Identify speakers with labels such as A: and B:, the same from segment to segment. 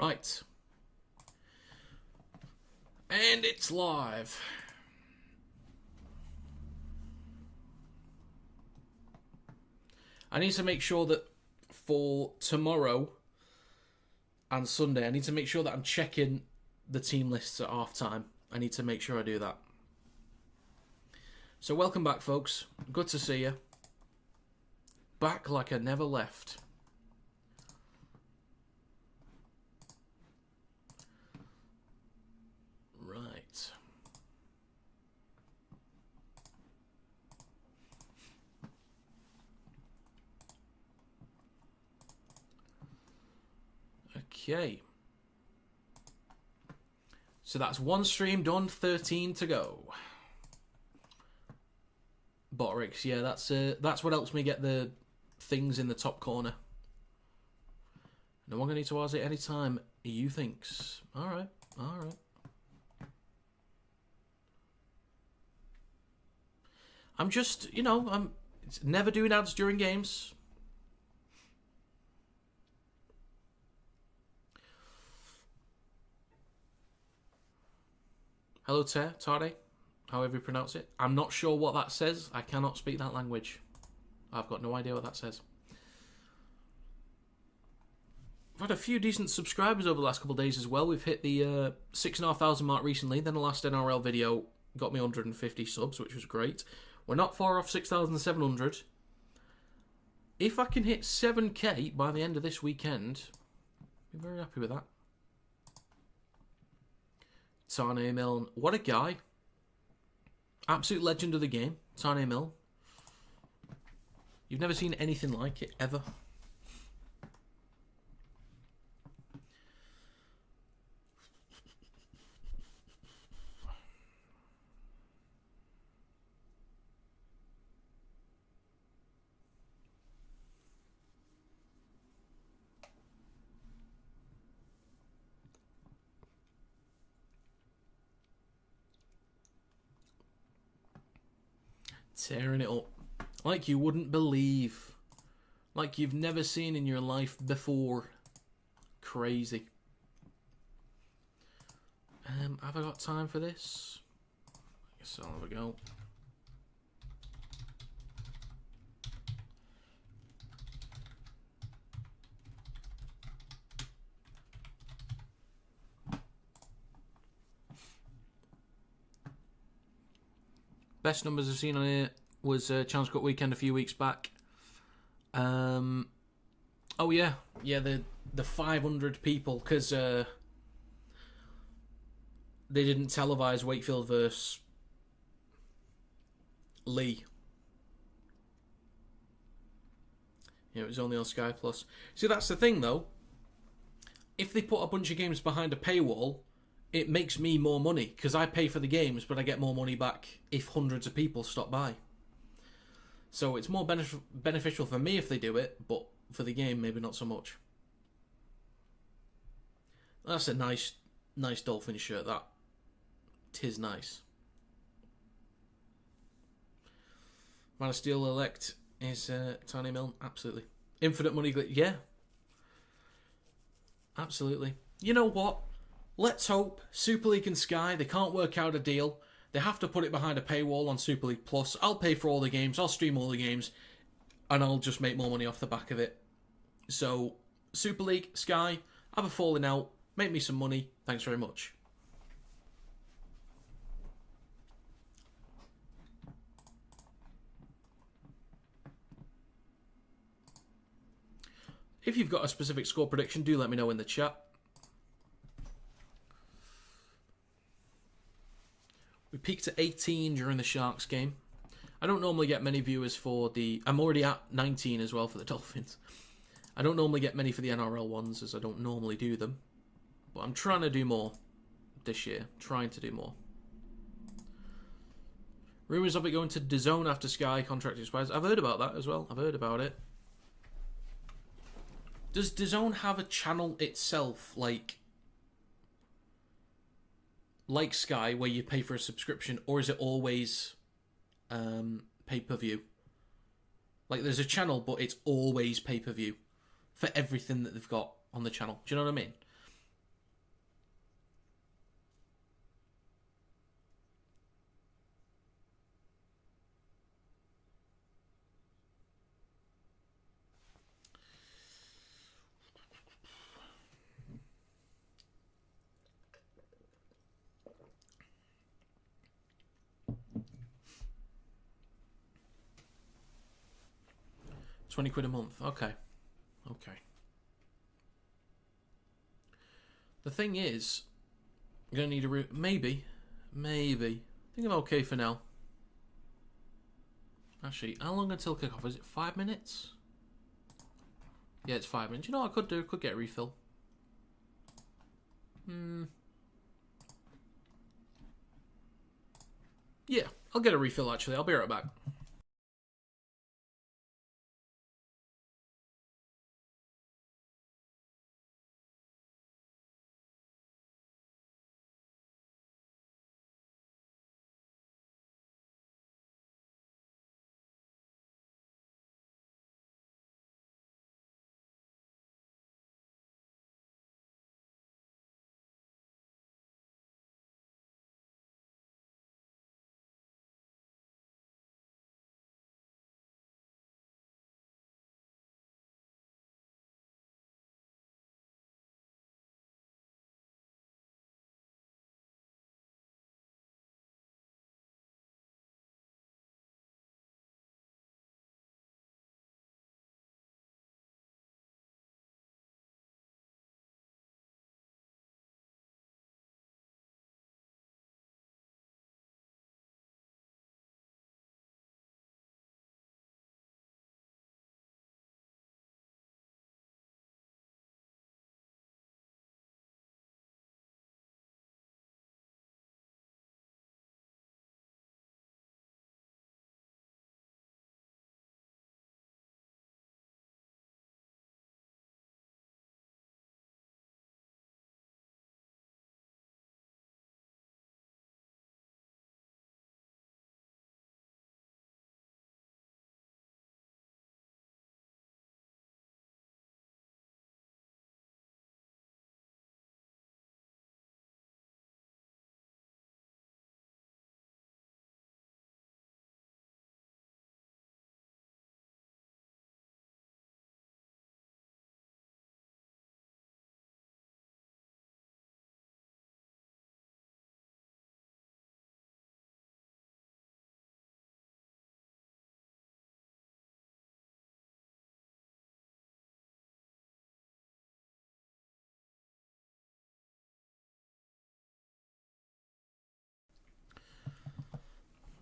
A: Right. And it's live. I need to make sure that for tomorrow and Sunday, I need to make sure that I'm checking the team lists at half time. I need to make sure I do that. So welcome back, folks. Good to see you. Back like I never left. Right. Okay. So that's one stream done, 13 to go. Botrix, yeah, that's what helps me get the things in the top corner. No one gonna need to ask it anytime you thinks. Alright, alright. I'm just, I'm never doing ads during games. Hello, Tare, however you pronounce it. I'm not sure what that says. I cannot speak that language. I've got no idea what that says. I've had a few decent subscribers over the last couple of days as well. We've hit the 6,500 mark recently. Then the last NRL video got me 150 subs, which was great. We're not far off 6,700. If I can hit 7k by the end of this weekend, I'll be very happy with that. Tane Milne, what a guy. Absolute legend of the game, Tane Milne. You've never seen anything like it, ever. Tearing it up. Like you wouldn't believe. Like you've never seen in your life before. Crazy. Have I got time for this? I guess I'll have a go. Best numbers I've seen on here was Challenge Cup weekend a few weeks back. Oh yeah, the 500 people because they didn't televise Wakefield versus Lee. Yeah, it was only on Sky Plus. See, that's the thing though. If they put a bunch of games behind a paywall, it makes me more money because I pay for the games, but I get more money back if hundreds of people stop by. So it's more beneficial for me if they do it, but for the game, maybe not so much. That's a nice Dolphins shirt, that. 'Tis nice. Man of Steel elect is Tiny Milne, absolutely. Infinite money, yeah. Absolutely. You know what? Let's hope Super League and Sky, they can't work out a deal. They have to put it behind a paywall on Super League Plus. I'll pay for all the games, I'll stream all the games, and I'll just make more money off the back of it. So, Super League, Sky, have a falling out, make me some money, thanks very much. If you've got a specific score prediction, do let me know in the chat. We peaked at 18 during the Sharks game. I don't normally get many viewers for the... I'm already at 19 as well for the Dolphins. I don't normally get many for the NRL ones as I don't normally do them. But I'm trying to do more this year. Trying to do more. Rumours of it going to DAZN after Sky contract expires. I've heard about that as well. I've heard about it. Does DAZN have a channel itself like Sky where you pay for a subscription, or is it always pay-per-view? Like there's a channel, but it's always pay-per-view for everything that they've got on the channel. Do you know what I mean? £20 a month. Okay. Okay. The thing is, I'm going to need a... Maybe. I think I'm okay for now. Actually, how long until kick-off? Is it 5 minutes? Yeah, it's 5 minutes. You know what I could do? Could get a refill. Yeah, I'll get a refill, actually. I'll be right back.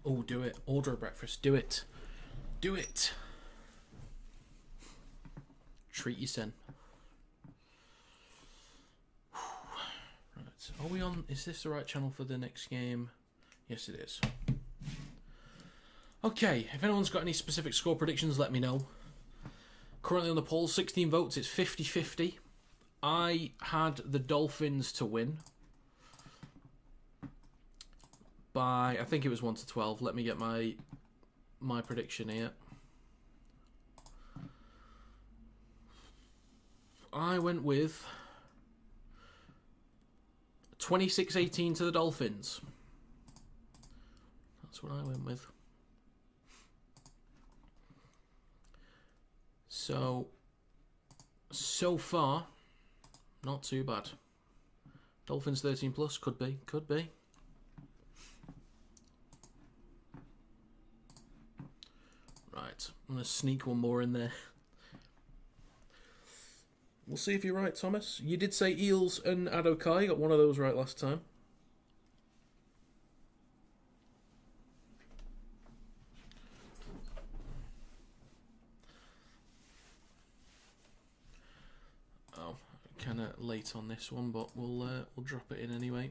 A: Oh, do it. Order a breakfast. Do it. Do it. Treat yourself. Right. Are we on? Is this the right channel for the next game? Yes, it is. Okay. If anyone's got any specific score predictions, let me know. Currently on the poll, 16 votes. It's 50-50. I had the Dolphins to win by, I think it was 1-12. Let me get my prediction here. I went with 26-18 to the Dolphins. That's what I went with. So far, not too bad. Dolphins 13 plus, could be. Right, I'm going to sneak one more in there. We'll see if you're right, Thomas. You did say Eels and Adokai. You got one of those right last time. Oh, kind of late on this one, but we'll drop it in anyway.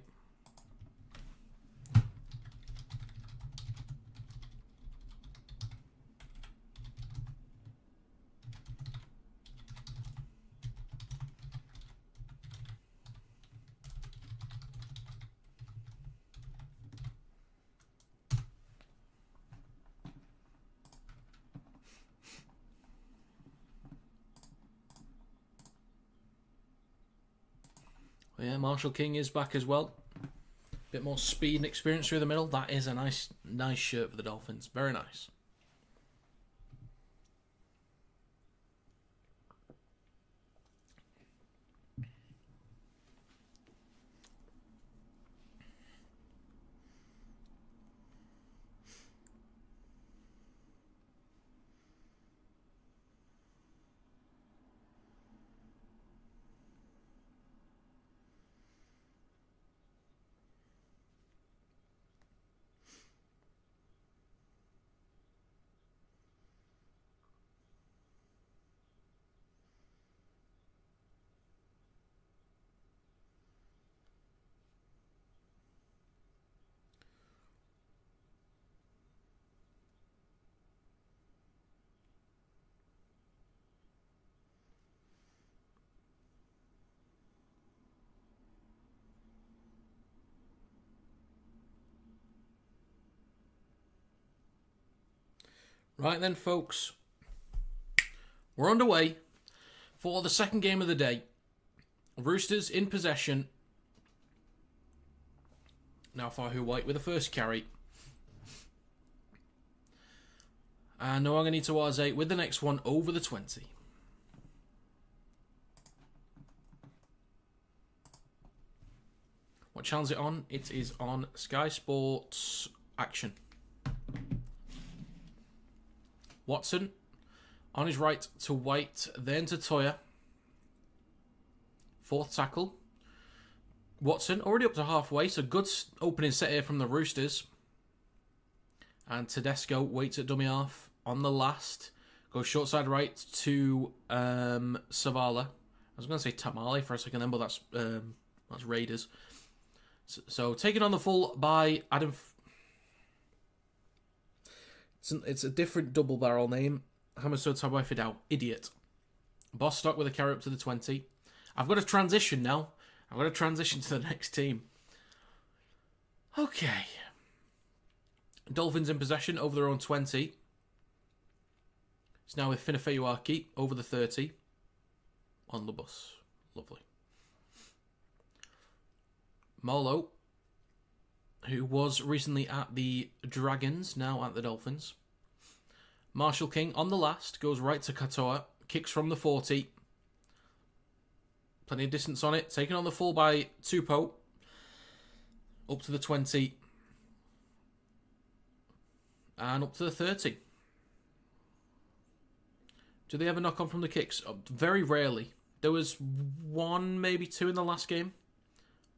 A: Yeah, Marshall King is back as well. Bit more speed and experience through the middle. That is a nice shirt for the Dolphins. Very nice. Right then, folks. We're underway for the second game of the day. Roosters in possession. Now Fahu White with the first carry. And Noangani Tawaze with the next one over the 20. What channel is it on? It is on Sky Sports Action. Watson on his right to White, then to Toya. Fourth tackle. Watson already up to halfway, so good opening set here from the Roosters. And Tedesco waits at dummy half on the last. Goes short side right to Savala. I was going to say Tamale for a second then, but that's Raiders. So taken on the full by Adam. It's a different double barrel name. Hamaso Tabai Fidao. Idiot. Bostock with a carry up to the 20. I've got to transition now. I've got to transition to the next team. Okay. Dolphins in possession over their own 20. It's now with Finafeyuaki over the 30. On the bus. Lovely. Molo, who was recently at the Dragons, now at the Dolphins. Marshall King on the last, goes right to Katoa, kicks from the 40. Plenty of distance on it, taken on the full by Tupou. Up to the 20. And up to the 30. Do they ever knock on from the kicks? Very rarely. There was one, maybe two in the last game.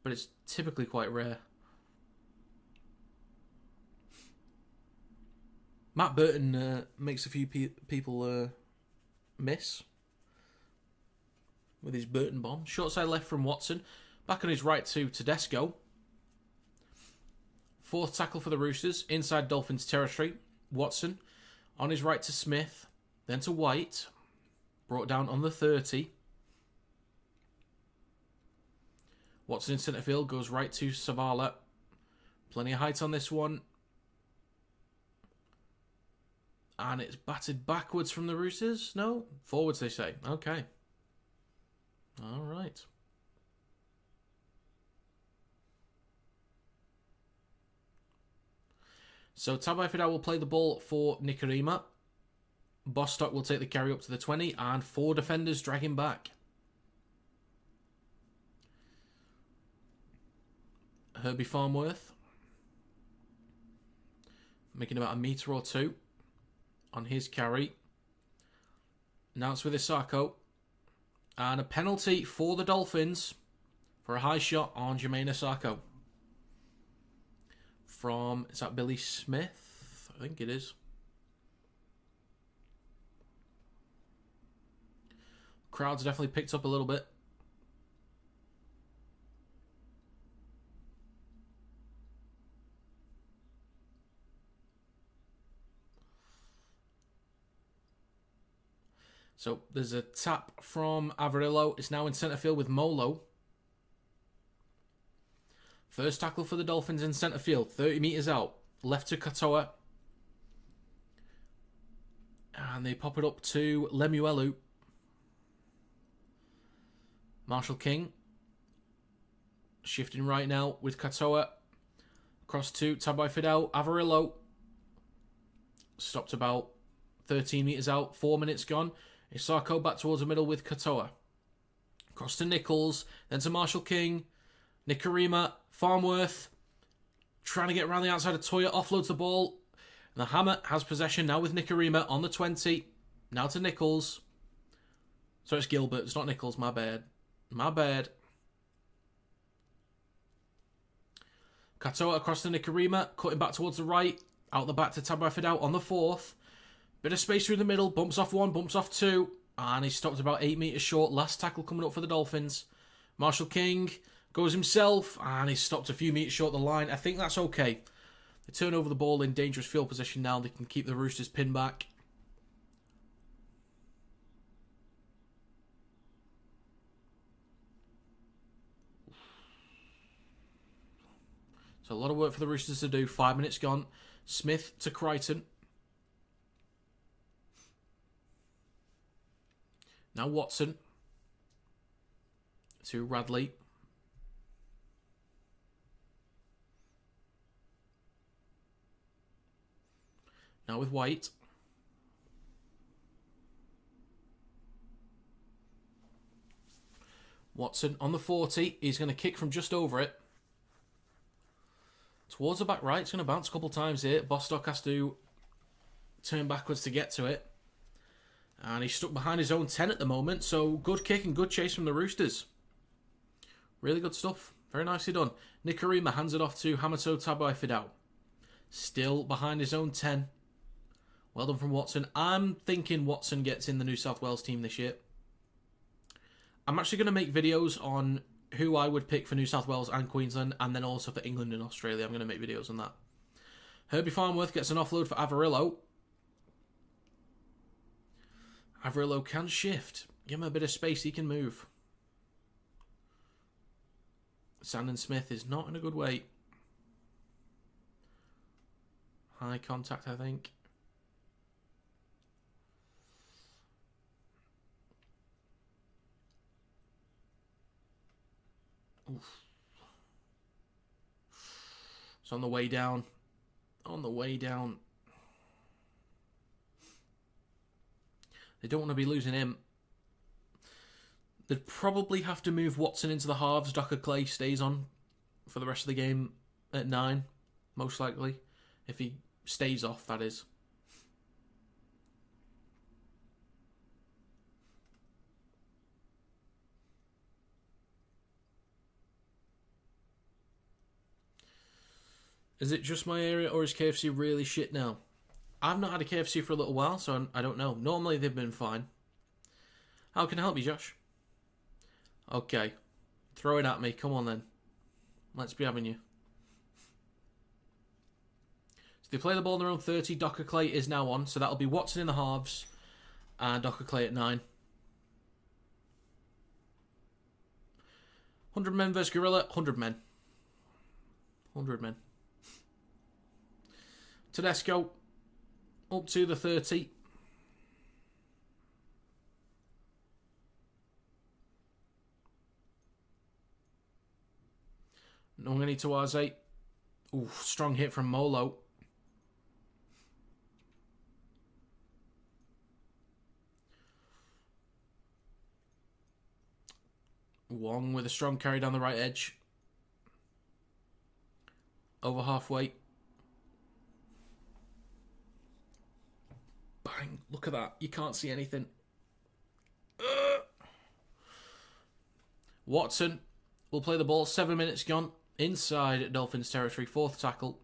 A: But it's typically quite rare. Matt Burton makes a few people miss. With his Burton bomb. Short side left from Watson. Back on his right to Tedesco. Fourth tackle for the Roosters. Inside Dolphins territory. Watson. On his right to Smith. Then to White. Brought down on the 30. Watson in centre field goes right to Savala. Plenty of height on this one. And it's batted backwards from the Roosters? No? Forwards, they say. Okay. All right. So Tabai Fidao will play the ball for Nikarima. Bostock will take the carry up to the 20. And 4 defenders drag him back. Herbie Farmworth. Making about a metre or two on his carry. Now it's with Isako. And a penalty for the Dolphins for a high shot on Jermaine Isako. From, is that Billy Smith? I think it is. Crowd's definitely picked up a little bit. So there's a tap from Avarillo. It's now in centre field with Molo. First tackle for the Dolphins in centre field. 30 metres out. Left to Katoa. And they pop it up to Lemuelu. Marshall King. Shifting right now with Katoa. Across to Tabai Fidao. Avarillo. Stopped about 13 metres out. 4 minutes gone. Isako back towards the middle with Katoa. Across to Nichols. Then to Marshall King. Nikarima. Farmworth. Trying to get around the outside of Toya. Offloads the ball. And the Hammer has possession now with Nikarima on the 20. Now to Nichols. So it's Gilbert. It's not Nichols. My bad. My bad. Katoa across to Nikarima. Cutting back towards the right. Out the back to Tabai Fidao on the 4th. Bit of space through the middle. Bumps off 1. Bumps off 2. And he's stopped about 8 metres short. Last tackle coming up for the Dolphins. Marshall King goes himself. And he's stopped a few metres short of the line. I think that's okay. They turn over the ball in dangerous field position now. They can keep the Roosters pinned back. So a lot of work for the Roosters to do. 5 minutes gone. Smith to Crichton. Now Watson to Radley. Now with White. Watson on the 40. He's going to kick from just over it. Towards the back right. It's going to bounce a couple times here. Bostock has to turn backwards to get to it. And he's stuck behind his own 10 at the moment. So good kick and good chase from the Roosters. Really good stuff. Very nicely done. Nikarima hands it off to Hamato Tabai Fidau. Still behind his own 10. Well done from Watson. I'm thinking Watson gets in the New South Wales team this year. I'm actually going to make videos on who I would pick for New South Wales and Queensland, and then also for England and Australia. I'm going to make videos on that. Herbie Farnworth gets an offload for Avarillo. Avarillo can shift. Give him a bit of space, he can move. Sandon Smith is not in a good way. High contact, I think. Oof. It's on the way down. On the way down. They don't want to be losing him. They'd probably have to move Watson into the halves. Docker Clay stays on for the rest of the game at 9, most likely. If he stays off, that is. Is it just my area, or is KFC really shit now? I've not had a KFC for a little while, so I don't know. Normally they've been fine. How can I help you, Josh? Okay. Throw it at me. Come on then. Let's be having you. So they play the ball on their own 30. Docker Clay is now on, so that'll be Watson in the halves and Docker Clay at 9. 100 men versus Gorilla. 100 men. 100 men. Tedesco up to the 30. Nongani Tawaze. Ooh, strong hit from Molo. Wong with a strong carry down the right edge. Over halfway. Bang. Look at that. You can't see anything. Watson will play the ball. 7 minutes gone. Inside Dolphins territory. 4th tackle.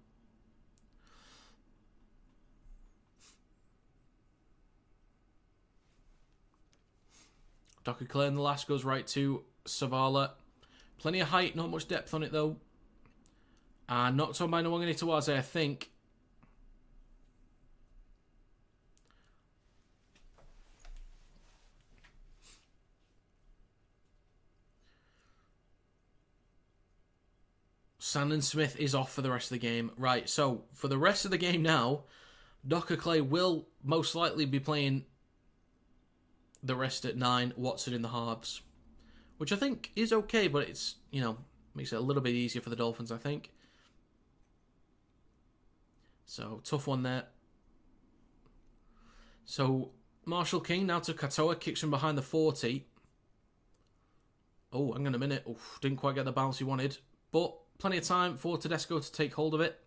A: Docker Clay in the last goes right to Savala. Plenty of height. Not much depth on it though. And knocked on by Nwangani Tawaze, I think. Sandon Smith is off for the rest of the game. Right, so for the rest of the game now, Docker Clay will most likely be playing the rest at 9, Watson in the halves. Which I think is okay, but it's, you know, makes it a little bit easier for the Dolphins, I think. So, tough one there. So, Marshall King now to Katoa, kicks from behind the 40. Oh, hang on a minute. Oof, didn't quite get the bounce he wanted. But plenty of time for Tedesco to take hold of it.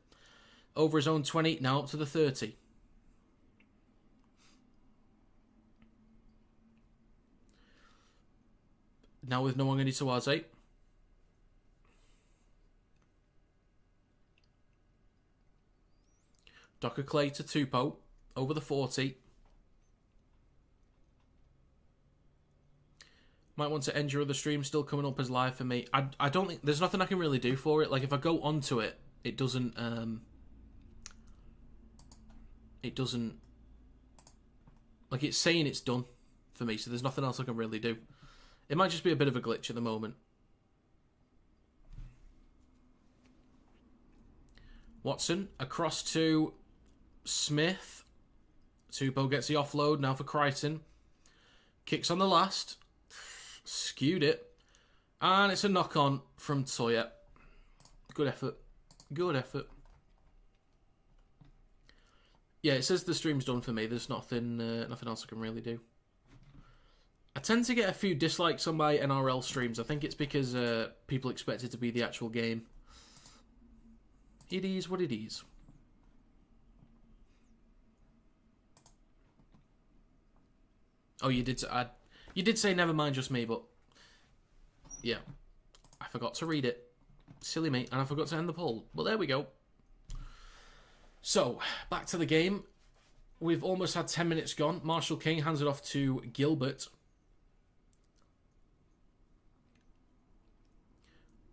A: Over his own 20, now up to the 30. Now with Nwangani Tawaze. Docker Clay to Tupou. Over the 40. Might want to end your other stream. Still coming up as live for me. I don't think... There's nothing I can really do for it. Like, if I go onto it, it doesn't... Like, it's saying it's done for me, so there's nothing else I can really do. It might just be a bit of a glitch at the moment. Watson across to Smith. Tupou gets the offload now for Crichton. Kicks on the last. Skewed it. And it's a knock-on from Toya. Good effort. Good effort. Yeah, it says the stream's done for me. There's nothing else I can really do. I tend to get a few dislikes on my NRL streams. I think it's because people expect it to be the actual game. It is what it is. Oh, you did say never mind, just me, but yeah, I forgot to read it. Silly me, and I forgot to end the poll. But there we go. So, back to the game. We've almost had 10 minutes gone. Marshall King hands it off to Gilbert.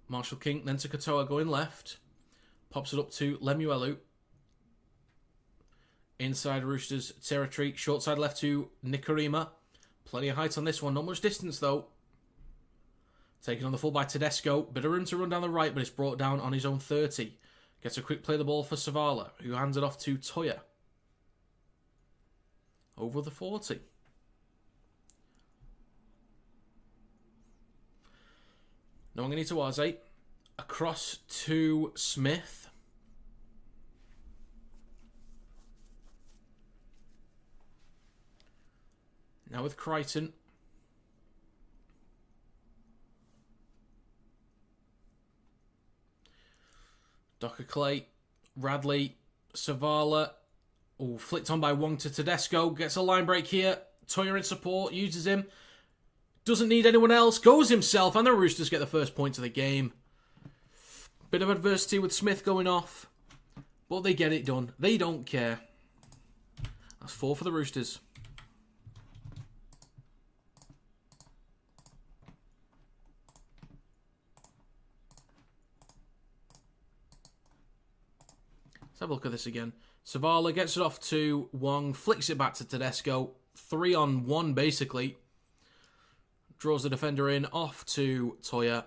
A: Marshall King, then to Katoa going left. Pops it up to Lemuelu. Inside Roosters territory. Short side left to Nikorima. Plenty of height on this one. Not much distance though. Taken on the full by Tedesco. Bit of room to run down the right, but it's brought down on his own 30. Gets a quick play of the ball for Savala, who hands it off to Toya. Over the 40. Nwangani Tawaze. Across to Smith. Now with Crichton. Docker Clay. Radley. Savala. Oh, flicked on by Wong to Tedesco. Gets a line break here. Toya in support. Uses him. Doesn't need anyone else. Goes himself. And the Roosters get the first point of the game. Bit of adversity with Smith going off. But they get it done. They don't care. That's 4 for the Roosters. Let's have a look at this again. Savala gets it off to Wong. Flicks it back to Tedesco. 3-on-1 basically. Draws the defender in. Off to Toya.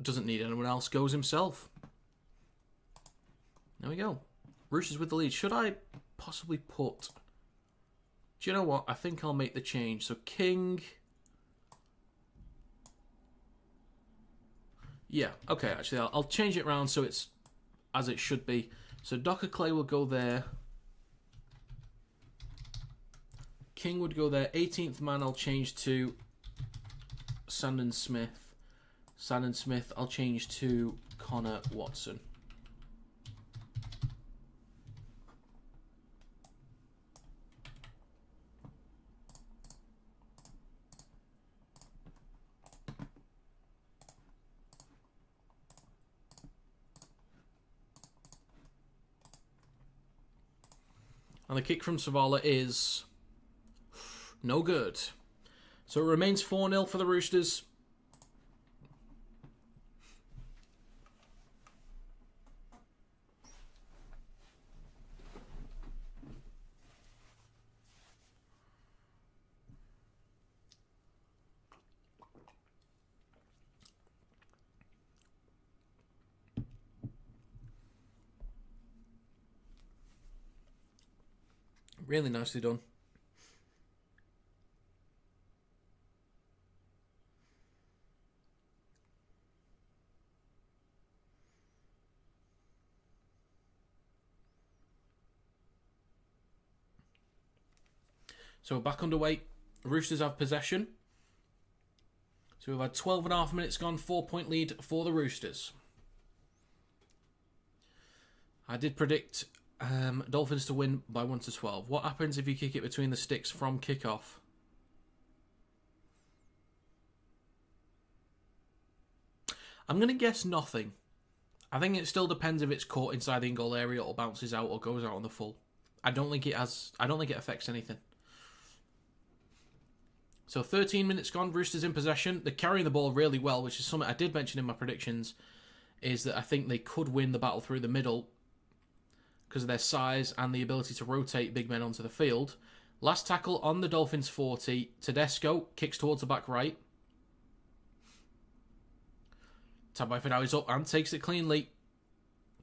A: Doesn't need anyone else. Goes himself. There we go. Roosters with the lead. Should I possibly put... Do you know what? I think I'll make the change. So King... Yeah, okay, actually, I'll change it around so it's as it should be. So Docker Clay will go there. King would go there. 18th man I'll change to Sandon Smith. Sandon Smith I'll change to Connor Watson. And the kick from Savala is no good. So it remains 4-0 for the Roosters. Really nicely done. So we're back underway. Roosters have possession. So we've had 12.5 minutes gone. 4-point lead for the Roosters. I did predict Dolphins to win by 1-12. What happens if you kick it between the sticks from kickoff? I'm going to guess nothing. I think it still depends if it's caught inside the in-goal area or bounces out or goes out on the full. I don't think it affects anything. So 13 minutes gone. Roosters in possession. They're carrying the ball really well, which is something I did mention in my predictions, is that I think they could win the battle through the middle because of their size and the ability to rotate big men onto the field. Last tackle on the Dolphins 40. Tedesco kicks towards the back right. Tabai Fidau is up and takes it cleanly.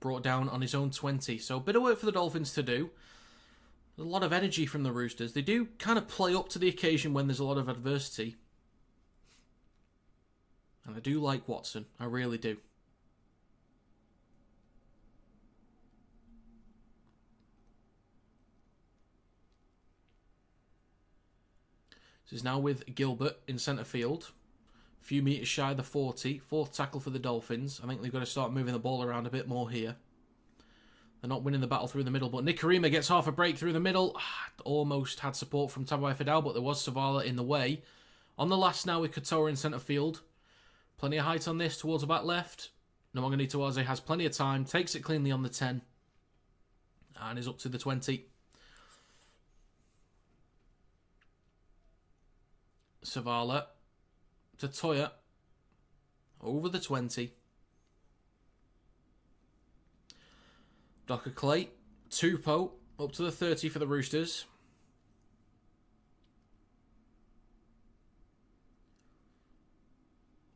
A: Brought down on his own 20. So a bit of work for the Dolphins to do. A lot of energy from the Roosters. They do kind of play up to the occasion when there's a lot of adversity. And I do like Watson. I really do. This is now with Gilbert in centre field. A few metres shy of the 40. Fourth tackle for the Dolphins. I think they've got to start moving the ball around a bit more here. They're not winning the battle through the middle, but Nikorima gets half a break through the middle. Almost had support from Tabai Fidel, but there was Savala in the way. On the last now with Katoa in centre field. Plenty of height on this towards the back left. Nwaganitawaze has plenty of time. Takes it cleanly on the 10. And is up to the 20. Savala to Toya. Over the 20. Docker Clay. Tupou up to the 30 for the Roosters.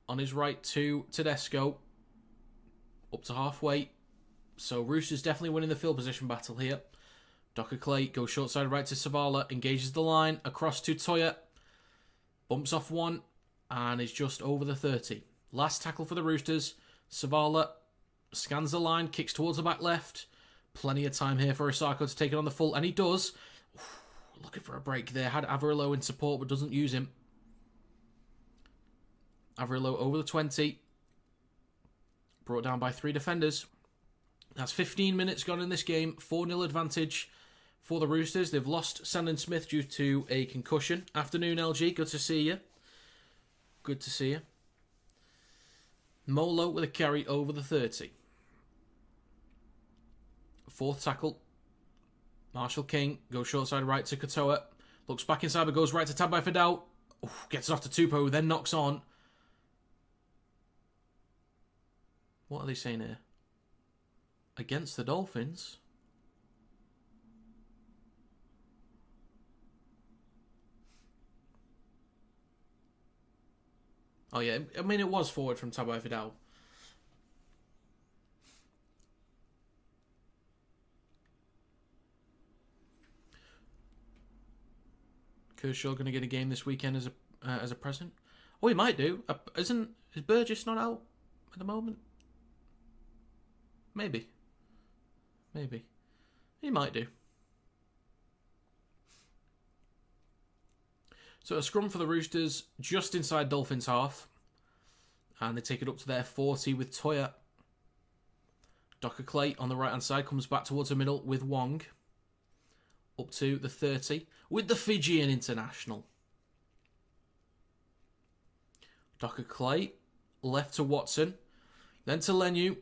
A: On his right to Tedesco. Up to halfway. So Roosters definitely winning the field position battle here. Docker Clay goes short side right to Savala. Engages the line. Across to Toya. Bumps off one. And is just over the 30. Last tackle for the Roosters. Savala scans the line. Kicks towards the back left. Plenty of time here for Osako to take it on the full. And he does. Looking for a break there. Had Averillo in support but doesn't use him. Averillo over the 20. Brought down by 3 defenders. That's 15 minutes gone in this game. 4-0 advantage for the Roosters. They've lost Sandon Smith due to a concussion. Afternoon, LG. Good to see you. Good to see you. Molo with a carry over the 30. Fourth tackle. Marshall King goes short side right to Katoa. Looks back inside but goes right to Tabai Fidel. Gets it off to Tupou, then knocks on. What are they saying here? Against the Dolphins? Oh yeah, I mean it was forward from Tabai Fidel. Kershaw going to get a game this weekend as a present? Oh, he might do. Is Burgess not out at the moment? Maybe. He might do. So a scrum for the Roosters just inside Dolphins half. And they take it up to their 40 with Toya. Docker Clay on the right hand side comes back towards the middle with Wong. Up to the 30 with the Fijian international. Docker Clay left to Watson. Then to Lenu.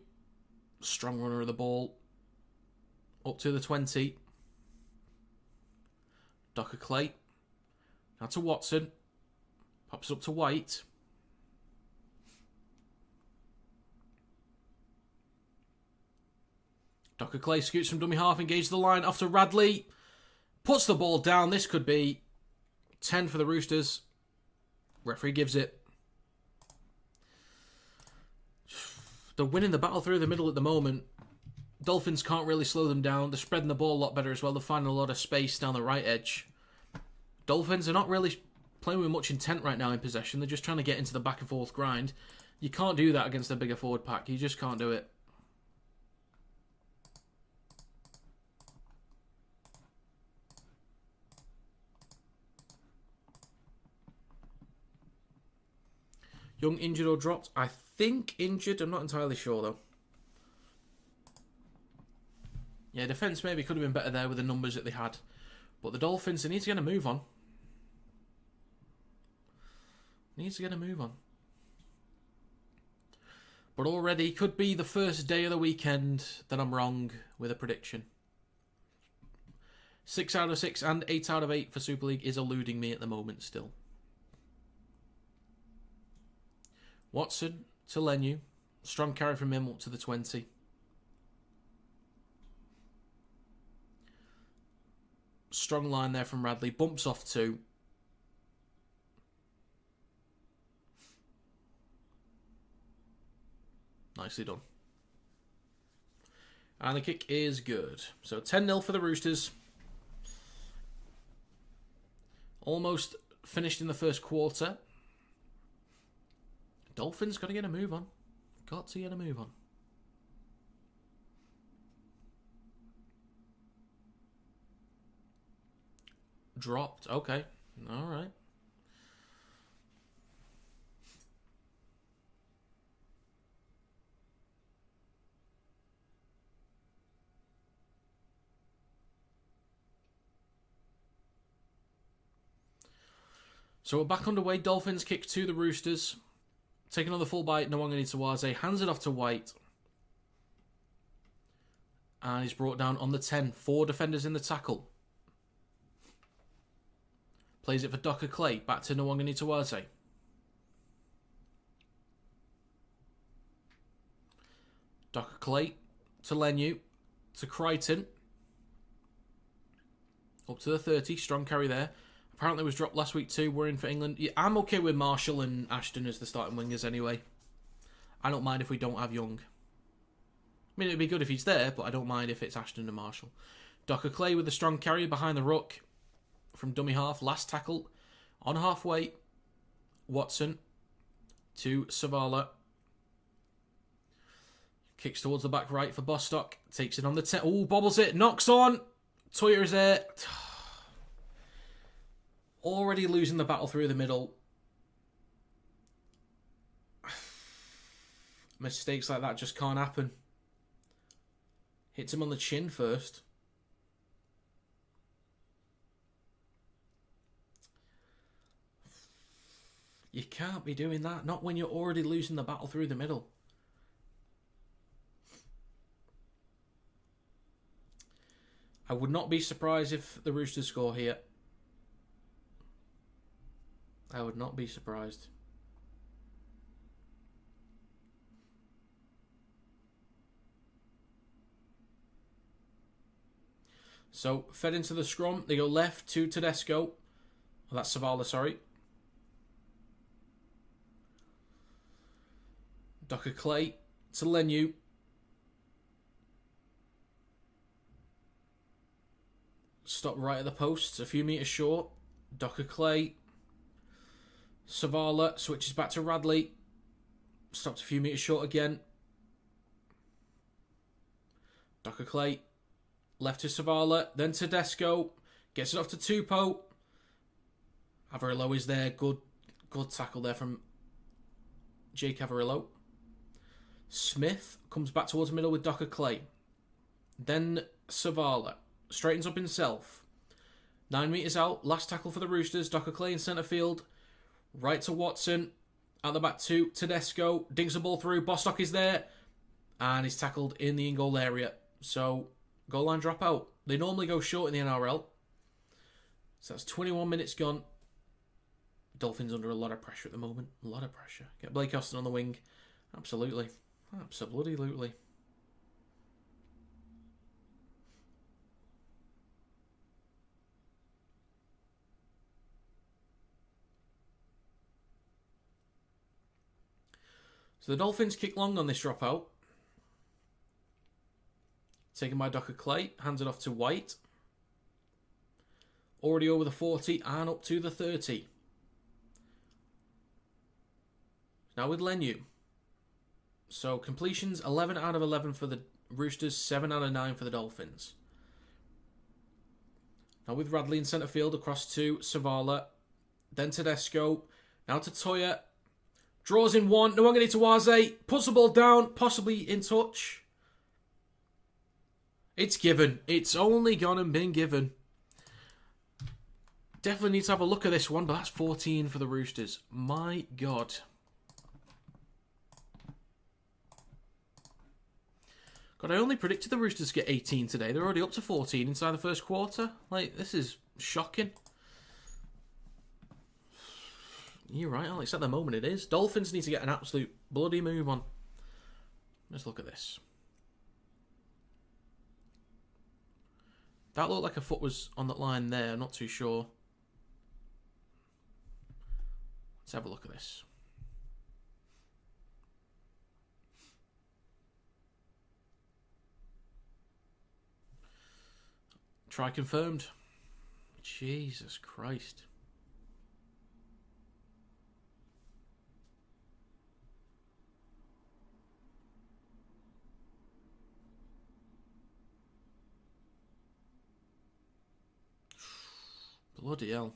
A: Strong runner of the ball. Up to the 20. Docker Clay. Now to Watson. Pops up to White. Docker Clay scoots from dummy half. Engages the line off to Radley. Puts the ball down. This could be 10 for the Roosters. Referee gives it. They're winning the battle through the middle at the moment. Dolphins can't really slow them down. They're spreading the ball a lot better as well. They're finding a lot of space down the right edge. Dolphins are not really playing with much intent right now in possession. They're just trying to get into the back and forth grind. You can't do that against a bigger forward pack. You just can't do it. Young injured or dropped? I think injured. I'm not entirely sure though. Yeah, defence maybe could have been better there with the numbers that they had. But the Dolphins, they need to get a move on. Needs to get a move on. But already could be the first day of the weekend that I'm wrong with a prediction. 6 out of 6 and 8 out of 8 for Super League is eluding me at the moment still. Watson to Lenu. Strong carry from him up to the 20. Strong line there from Radley. Bumps off 2. Nicely done. And the kick is good. So 10-0 for the Roosters. Almost finished in the first quarter. Dolphins got to get a move on. Got to get a move on. Dropped. Okay. All right. So we're back underway. Dolphins kick to the Roosters. Take another full bite. Nwangani Tawaze hands it off to White. And he's brought down on the 10. 4 defenders in the tackle. Plays it for Docker Clay. Back to Nwangani Tawaze. Docker Clay to Lenu. To Crichton. Up to the 30. Strong carry there. Apparently was dropped last week too. We're in for England. Yeah, I'm okay with Marshall and Ashton as the starting wingers anyway. I don't mind if we don't have Young. I mean, it'd be good if he's there, but I don't mind if it's Ashton and Marshall. Docker Clay with the strong carry behind the ruck from dummy half. Last tackle on halfway. Watson to Savala. Kicks towards the back right for Bostock. Takes it on the 10. Oh, bobbles it. Knocks on. Toya is there. Already losing the battle through the middle. Mistakes like that just can't happen. Hits him on the chin first. You can't be doing that. Not when you're already losing the battle through the middle. I would not be surprised if the Roosters score here. I would not be surprised. So, fed into the scrum. They go left to Tedesco. Oh, that's Savala, sorry. Docker Clay to Lenu. Stop right at the post. A few metres short. Docker Clay. Savala switches back to Radley. Stopped a few metres short again. Docker Clay. Left to Savala. Then Tedesco. Gets it off to Tupou. Averillo is there. Good tackle there from Jake Averillo. Smith comes back towards the middle with Docker Clay. Then Savala. Straightens up himself. 9 metres out. Last tackle for the Roosters. Docker Clay in centre field. Right to Watson. At the back to Tedesco. Dinks the ball through. Bostock is there. And he's tackled in the in-goal area. So, goal line drop out. They normally go short in the NRL. So that's 21 minutes gone. Dolphins under a lot of pressure at the moment. A lot of pressure. Get Blake Austin on the wing. Absolutely. Absolutely. So the Dolphins kick long on this dropout. Taken by Docker Clay. Hands it off to White. Already over the 40 and up to the 30. Now with Lenu. So completions 11 out of 11 for the Roosters. 7 out of 9 for the Dolphins. Now with Radley in centre field across to Savala. Then Tedesco. Now to Toya. Draws in one. Nwangani Tawaze. Puts the ball down. Possibly in touch. It's given. It's only gone and been given. Definitely need to have a look at this one, but that's 14 for the Roosters. My God. God, I only predicted the Roosters to get 18 today. They're already up to 14 inside the first quarter. Like, this is shocking. You're right, Alex. At the moment it is. Dolphins need to get an absolute bloody move on. Let's look at this. That looked like a foot was on that line there. Not too sure. Let's have a look at this. Try confirmed. Jesus Christ. Bloody hell.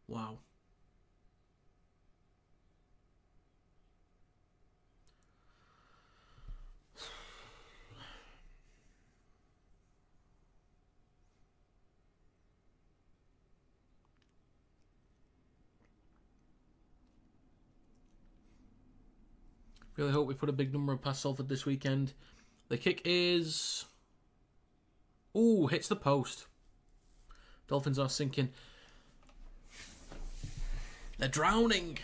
A: Wow. Really hope we put a big number of past Salford this weekend. The kick is... Ooh, hits the post. Dolphins are sinking. They're drowning.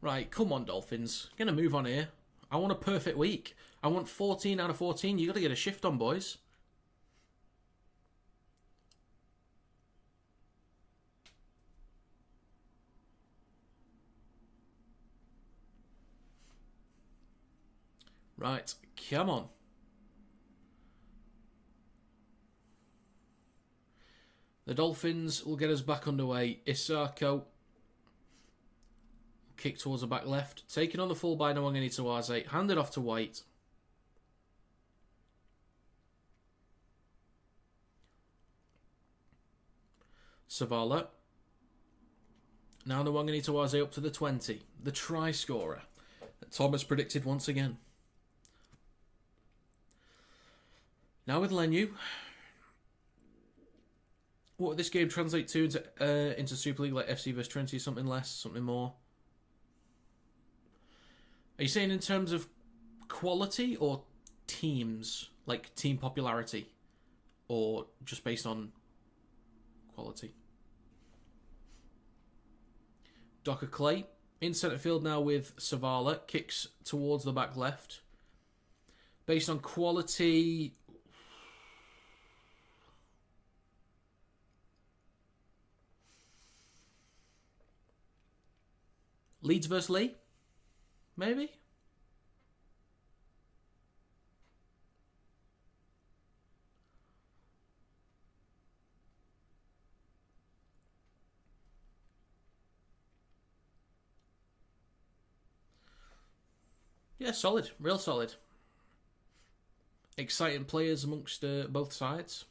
A: Right, come on, Dolphins. Gonna move on here. I want a perfect week. I want 14 out of 14. You got to get a shift on, boys. Right, come on. The Dolphins will get us back underway. Isako. Kick towards the back left. Taken on the full by Nwangani Tawaze. Handed off to White. Savala. Now Nwangani Tawaze up to the 20. The try scorer that Thomas predicted once again. Now with Lenu. What would this game translate to into Super League, like FC vs 20, something less, something more? Are you saying in terms of quality or teams, like team popularity, or just based on quality? Docker Clay in centre field now with Savala, kicks towards the back left. Based on quality... Leeds versus Lee? Maybe? Yeah, solid. Real solid. Exciting players amongst both sides.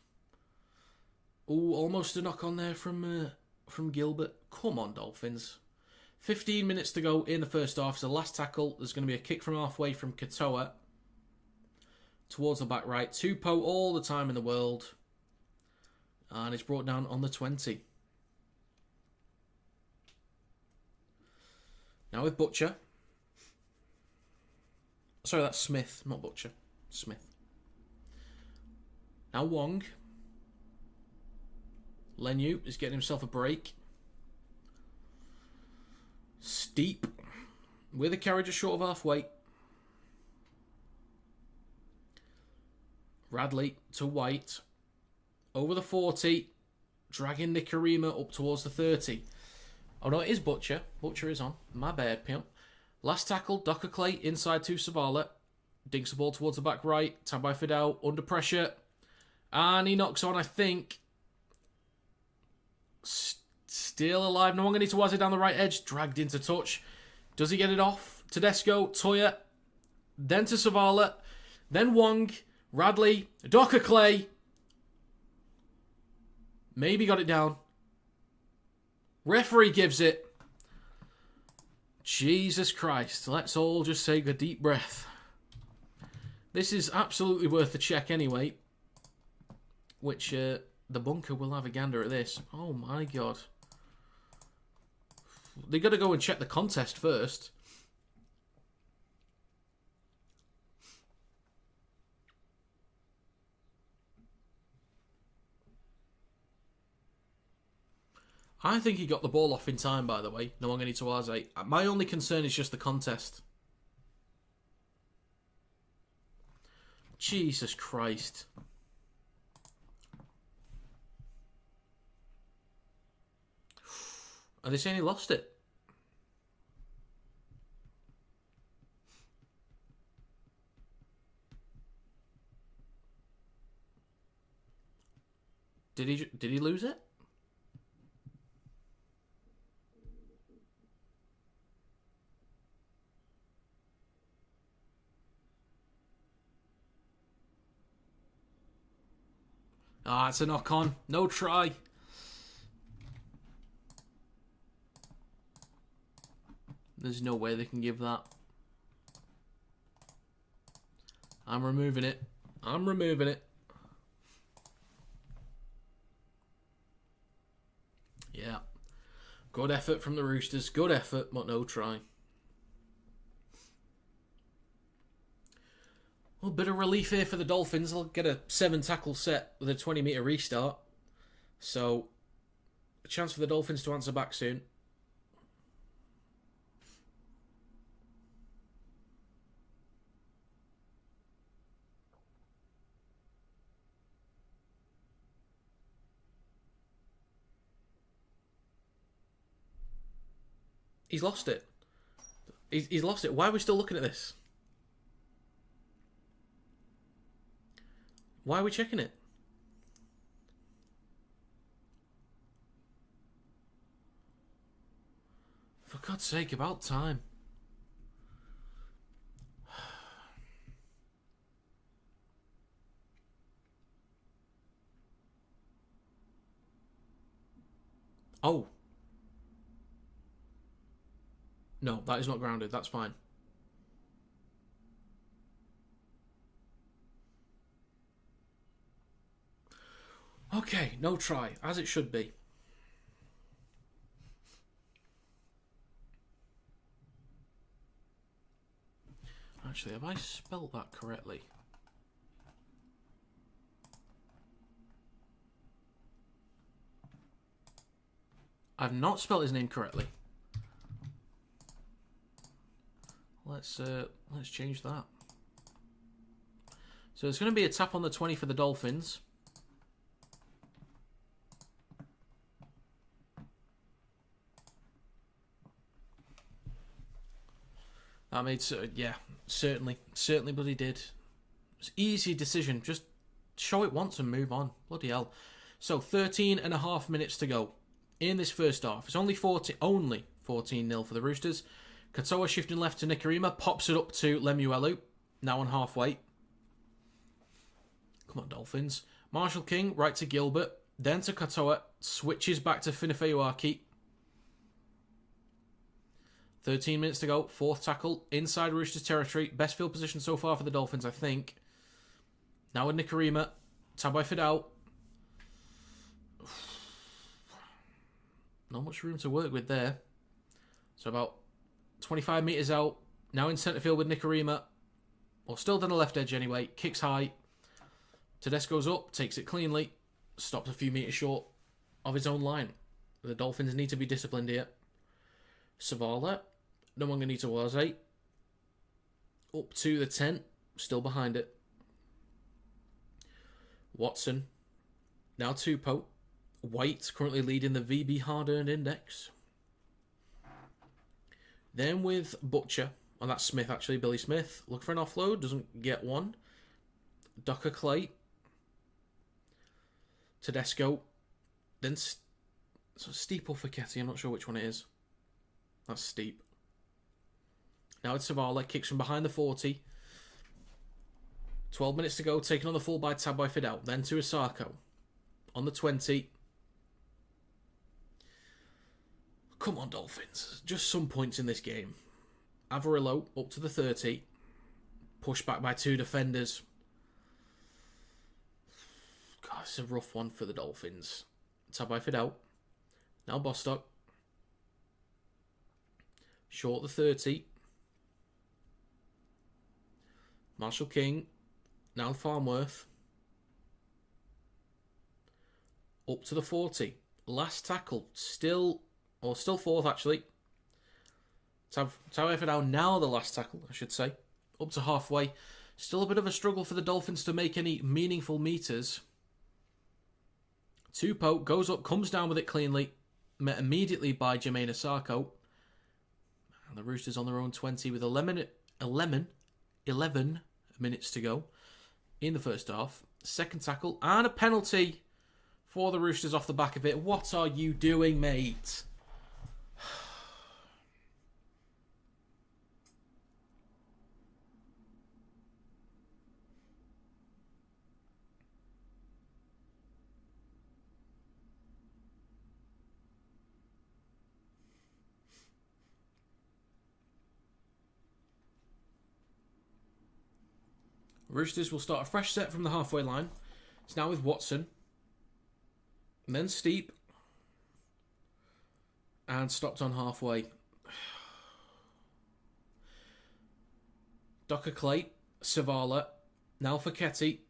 A: Ooh, almost a knock on there from Gilbert. Come on, Dolphins. 15 minutes to go in the first half. So the last tackle, there's going to be a kick from halfway from Katoa towards the back right. Tupou all the time in the world. And it's brought down on the 20. Now with Butcher. Sorry, that's Smith, not Butcher. Smith. Now Wong. Lenu is getting himself a break. Steep. With a carry just short of halfway. Radley to White. Over the 40. Dragging Nikarima up towards the 30. Oh no, it is Butcher. Butcher is on. My bad, pimp. Last tackle, Docker Clay inside to Savala. Dinks the ball towards the back right. Tagged by Fidel. Under pressure. And he knocks on, I think. Still alive. No one going to Tawaze down the right edge. Dragged into touch. Does he get it off? Tedesco, Toya. Then to Savala. Then Wong. Radley. Docker Clay. Maybe got it down. Referee gives it. Jesus Christ. Let's all just take a deep breath. This is absolutely worth a check anyway. Which the bunker will have a gander at this. Oh my God. They got to go and check the contest first. I think he got the ball off in time, by the way. Nwangani Tawaze. My only concern is just the contest. Jesus Christ. Are they saying he lost it? Did he lose it? Ah, it's a knock-on. No try. There's no way they can give that. I'm removing it. I'm removing it. Yeah. Good effort from the Roosters. Good effort, but no try. Well, bit of relief here for the Dolphins. They'll get a 7-tackle set with a 20-metre restart. So, a chance for the Dolphins to answer back soon. He's lost it. He's lost it. Why are we still looking at this? Why are we checking it? For God's sake, about time. Oh. No, that is not grounded. That's fine. Okay, no try, as it should be. Actually, have I spelt that correctly? I've not spelt his name correctly. Let's change that. So it's going to be a tap on the 20 for the Dolphins. That made yeah, certainly bloody did. It's an easy decision. Just show it once and move on. Bloody hell. So 13.5 minutes to go in this first half. It's only 14-0 for the Roosters. Katoa shifting left to Nikorima, pops it up to Lemuelu, now on halfway. Come on, Dolphins. Marshall King, right to Gilbert, then to Katoa, switches back to Finifeuaki. 13 minutes to go, fourth tackle, inside Roosters territory. Best field position so far for the Dolphins, I think. Now with Nikorima, Tabai Fidau. Not much room to work with there. So about 25 metres out. Now in centre field with Nikorima. Or still down the left edge anyway. Kicks high. Tedesco's up. Takes it cleanly. Stops a few metres short of his own line. The Dolphins need to be disciplined here. Savala. No longer need to Waze. Up to the 10. Still behind it. Watson. Now Tupou. White currently leading the VB hard-earned index. Then with Butcher, and that's Smith actually, Billy Smith. Look for an offload, doesn't get one. Docker Clay. Tedesco. Then Steep or Facchetti, I'm not sure which one it is. That's Steep. Now it's Savala, kicks from behind the 40. 12 minutes to go, taken on the full by Tabai Fidel. Then to Isako. On the 20. Come on, Dolphins. Just some points in this game. Avarillo up to the 30. Pushed back by two defenders. God, it's a rough one for the Dolphins. Tabai Fidel. Now Bostock. Short the 30. Marshall King. Now Farnworth. Up to the 40. Last tackle. Still fourth, actually. Tabai Fidel now the last tackle, I should say. Up to halfway. Still a bit of a struggle for the Dolphins to make any meaningful meters. Tupou goes up, comes down with it cleanly. Met immediately by Jermaine Isako. And the Roosters on their own 20 with 11 minutes to go in the first half. Second tackle and a penalty for the Roosters off the back of it. What are you doing, mate? Roosters will start a fresh set from the halfway line. It's now with Watson. And then Steep. And stopped on halfway. Docker Clay, Savala, now for Ketty,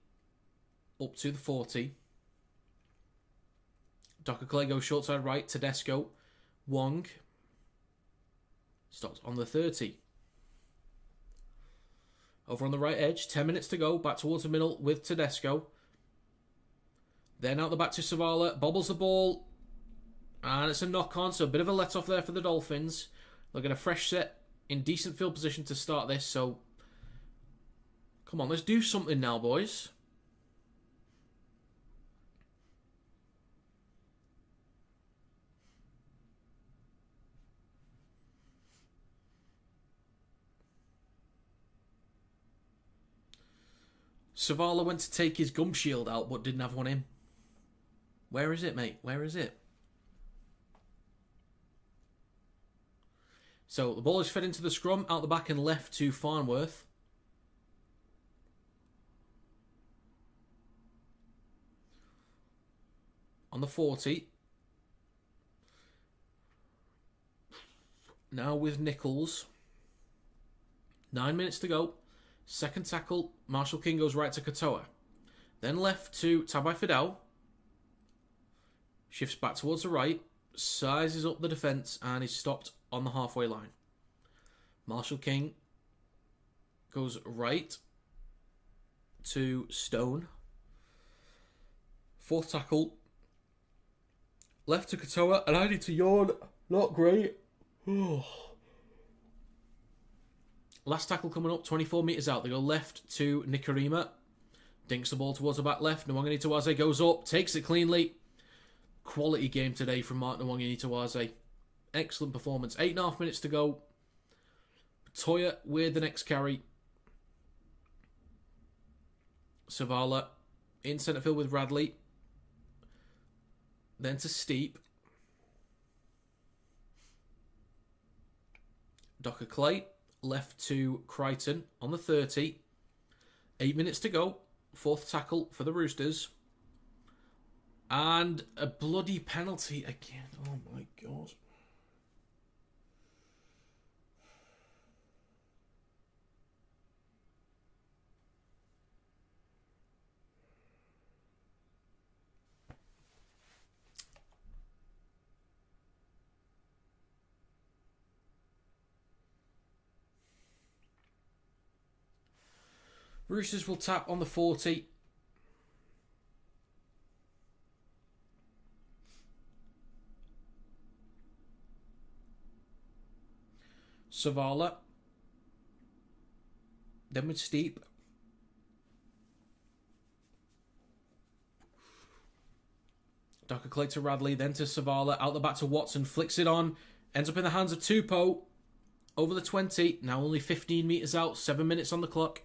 A: up to the 40. Docker Clay goes short side right, Tedesco, Wong, stopped on the 30. Over on the right edge, 10 minutes to go, back towards the middle with Tedesco. Then out the back to Savala, bobbles the ball, and it's a knock-on, so a bit of a let-off there for the Dolphins. They'll get a fresh set in decent field position to start this, so come on, let's do something now, boys. Savala went to take his gum shield out, but didn't have one in. Where is it, mate? Where is it? So the ball is fed into the scrum, out the back and left to Farnworth. On the 40. Now with Nichols. 9 minutes to go. Second tackle. Marshall King goes right to Katoa. Then left to Tabai Fidel. Shifts back towards the right. Sizes up the defence and is stopped on the halfway line. Marshall King goes right to Stone. Fourth tackle. Left to Katoa, and I need to yawn. Not great. Last tackle coming up, 24 metres out. They go left to Nikarima. Dinks the ball towards the back left. Nwangani goes up, takes it cleanly. Quality game today from Mark Nwangani. Excellent performance. 8.5 minutes to go. Toya with the next carry. Savala in centre field with Radley. Then to Steep. Docker Clay left to Crichton on the 30. 8 minutes to go. Fourth tackle for the Roosters. And a bloody penalty again. Oh my God. Roosters will tap on the 40. Savala. Then with Steep. Docker Clay to Radley. Then to Savala. Out the back to Watson. Flicks it on. Ends up in the hands of Tupou. Over the 20. Now only 15 metres out. 7 minutes on the clock.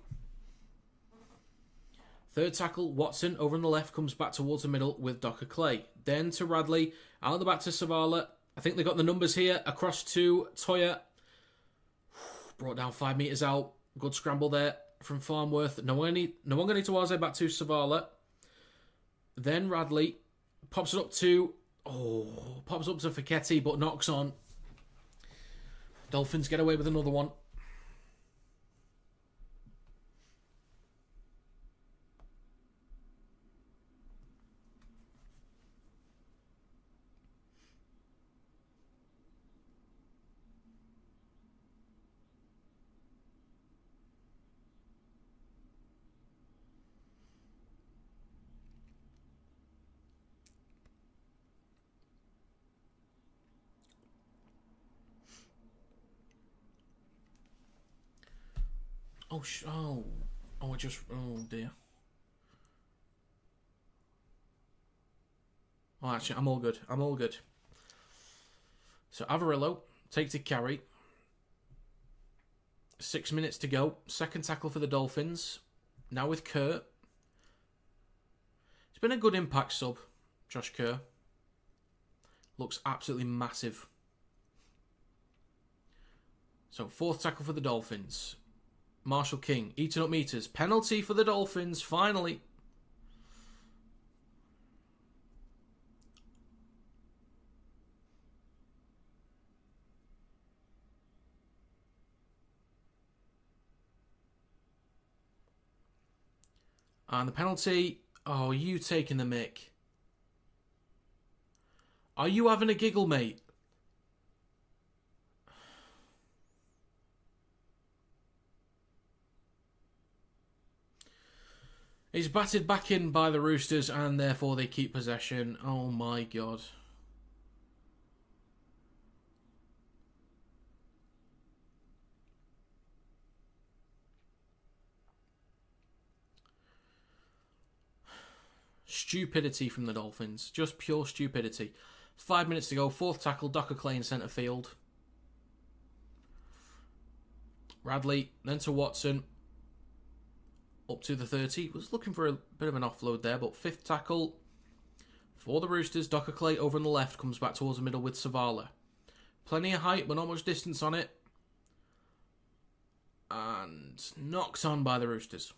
A: Third tackle, Watson, over on the left, comes back towards the middle with Docker Clay. Then to Radley, out the back to Savala. I think they got the numbers here. Across to Toya. Brought down 5 metres out. Good scramble there from Farnworth. No one going to back to Savala. Then Radley. Pops it up to... pops up to Fiketti, but knocks on. Dolphins get away with another one. Oh dear. Oh, actually, I'm all good. So Avarillo takes a carry. 6 minutes to go. Second tackle for the Dolphins. Now with Kerr. It's been a good impact sub, Josh Kerr. Looks absolutely massive. So fourth tackle for the Dolphins. Marshall King, eating up meters. Penalty for the Dolphins, finally. And the penalty... Oh, are you taking the mick? Are you having a giggle, mate? He's batted back in by the Roosters and therefore they keep possession. Oh my God. Stupidity from the Dolphins. Just pure stupidity. 5 minutes to go. Fourth tackle. Docker Clay in centre field. Radley. Then to Watson. Up to the 30. Was looking for a bit of an offload there. But fifth tackle for the Roosters. Docker Clay over on the left. Comes back towards the middle with Savala. Plenty of height but not much distance on it. And knocks on by the Roosters.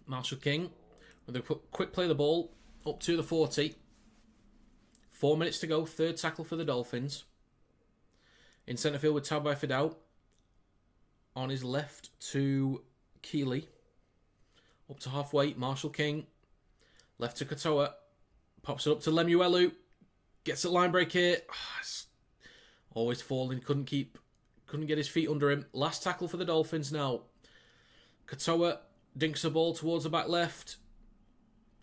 A: Marshall King with a quick play of the ball up to the 40. 4 minutes to go. Third tackle for the Dolphins. In centre field with Tabai Fidel. On his left to Keeley. Up to halfway. Marshall King. Left to Katoa. Pops it up to Lemuelu. Gets a line break here. Always falling. Couldn't get his feet under him. Last tackle for the Dolphins now. Katoa dinks the ball towards the back left.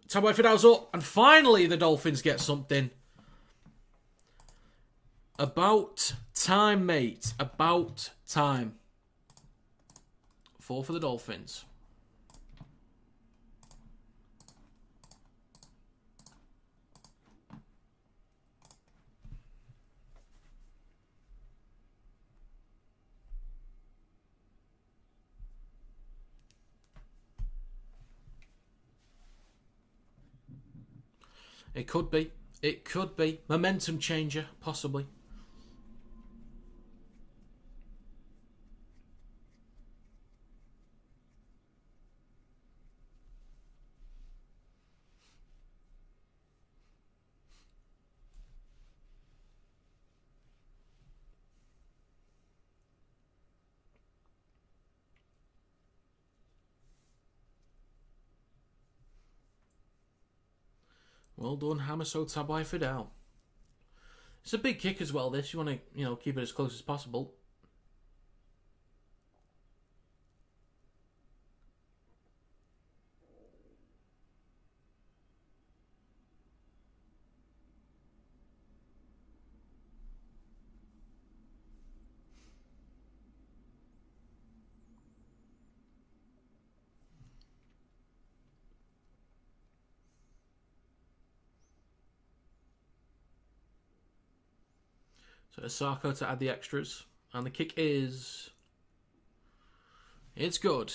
A: Tabai Fidel's up. And finally the Dolphins get something. About time, mate. About time. 4 for the Dolphins. It could be. It could be. Momentum changer, possibly. Well done, Hamaso Tabai Fidel. It's a big kick as well, this. You want to, keep it as close as possible. So Sarko to add the extras. And the kick is... It's good.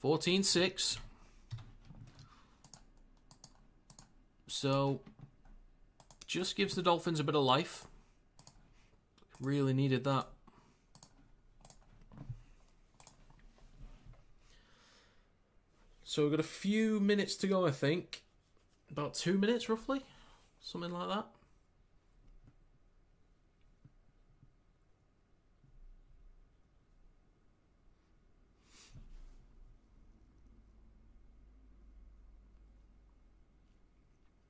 A: 14-6. So, just gives the Dolphins a bit of life. Really needed that. So we've got a few minutes to go, I think. About 2 minutes, roughly. Something like that.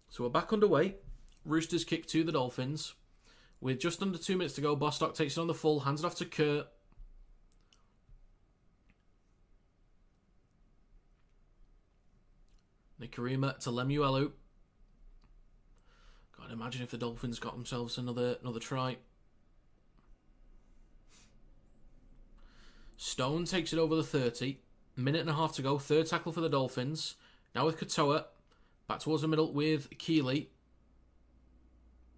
A: So we're back underway. Roosters kick to the Dolphins. With just under 2 minutes to go, Bostock takes it on the full, hands it off to Kurt. Nikarima to Lemuelu. God, imagine if the Dolphins got themselves another try. Stone takes it over the 30. Minute and a half to go. Third tackle for the Dolphins. Now with Katoa. Back towards the middle with Keeley.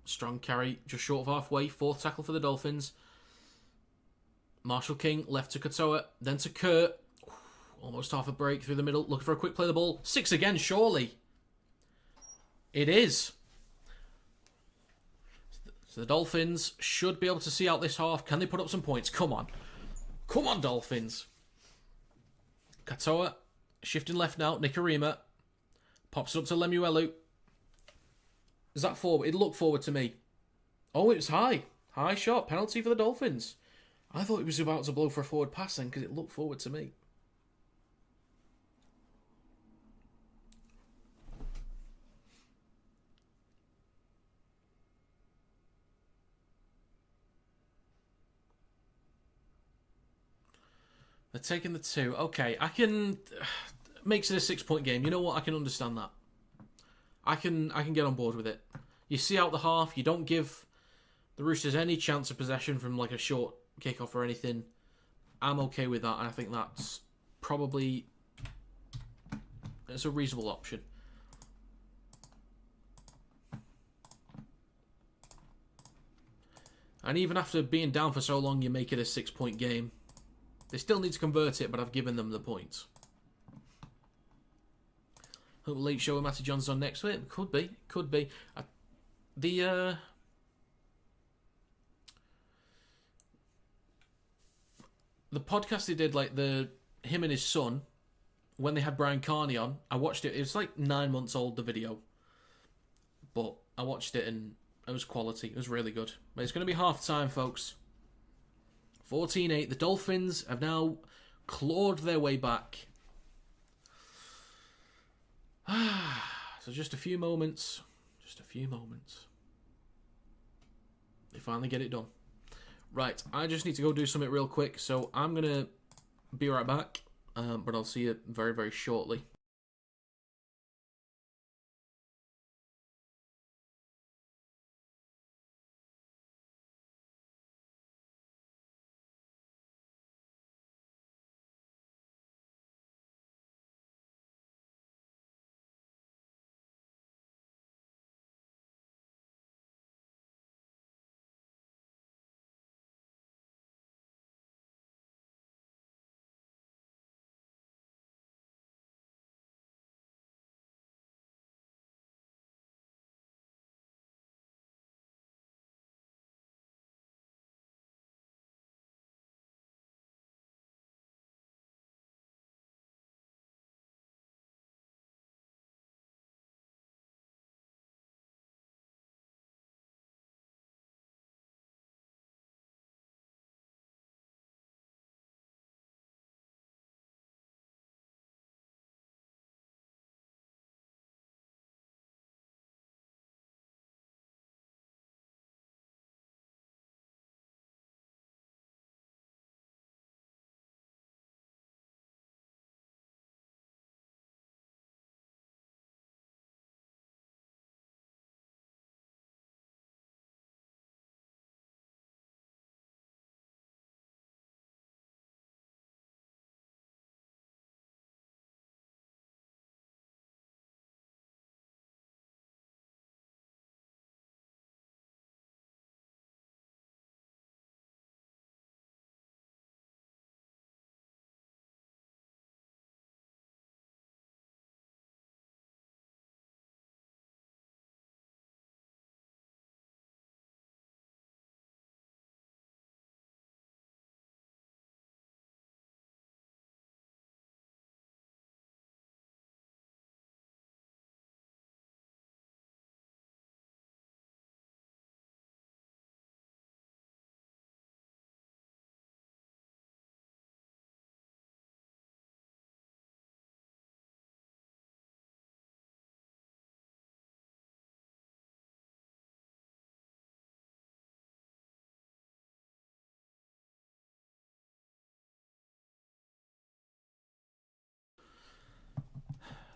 A: Strong carry, just short of halfway. Fourth tackle for the Dolphins. Marshall King, left to Katoa, then to Kurt. Almost half a break through the middle, looking for a quick play of the ball. 6 again, surely. It is. So the Dolphins should be able to see out this half. Can they put up some points? Come on. Come on, Dolphins. Katoa, shifting left now. Nikarima. Pops it up to Lemuelu. Is that forward? It looked forward to me. Oh, it was high. High shot. Penalty for the Dolphins. I thought it was about to blow for a forward pass then because it looked forward to me. They're taking the 2. Okay, I can... Makes it a 6-point game. You know what? I can understand that. I can get on board with it. You see out the half. You don't give the Roosters any chance of possession from like a short kickoff or anything. I'm okay with that. And I think that's probably... It's a reasonable option. And even after being down for so long, you make it a 6-point game. They still need to convert it, but I've given them the points. Hope late show with Matty John's on next week. Could be. Could be. The podcast they did, like him and his son, when they had Brian Carney on, I watched it. It was like 9 months old, the video. But I watched it and it was quality. It was really good. But it's going to be half time, folks. 14-8. The Dolphins have now clawed their way back. So just a few moments. Just a few moments. They finally get it done. Right, I just need to go do something real quick. So I'm going to be right back. But I'll see you very, very shortly.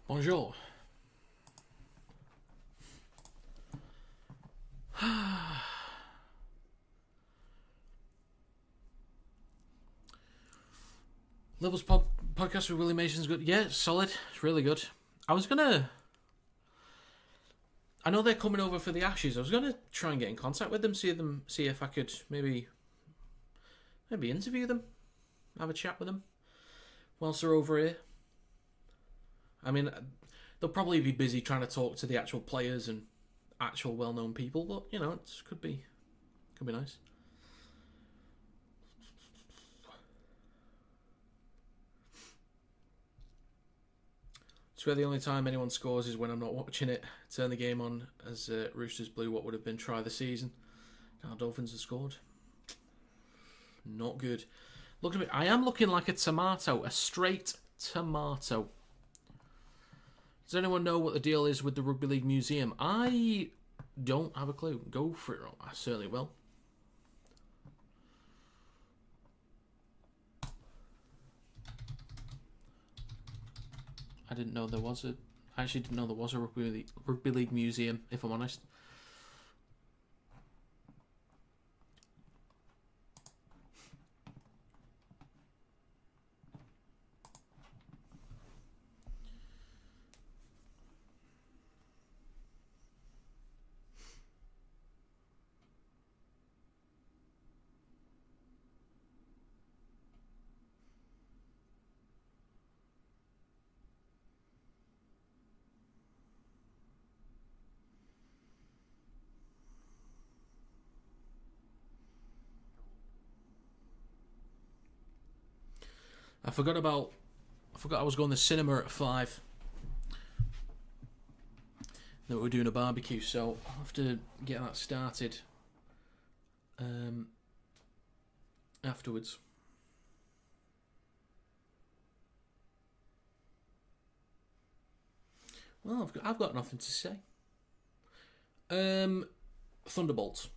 A: Bonjour. Levels podcast with Willie Mason's good. Yeah, it's solid. It's really good. I was gonna I know they're coming over for the Ashes. I was going to try and get in contact with them, see if I could maybe interview them, have a chat with them whilst they're over here. I mean, they'll probably be busy trying to talk to the actual players and actual well-known people, but you know, it could be nice. Swear the only time anyone scores is when I'm not watching it. Turn the game on as Roosters blew what would have been try the season. Now Dolphins have scored. Not good. Look at me. I am looking like a tomato. A straight tomato. Does anyone know what the deal is with the Rugby League Museum? I don't have a clue. Go for it. I certainly will. I didn't know there was a... I actually didn't know there was a Rugby League Museum, if I'm honest. I forgot I was going to the cinema at 5. That we were doing a barbecue, so I'll have to get that started afterwards. Well, I've got nothing to say. Thunderbolts.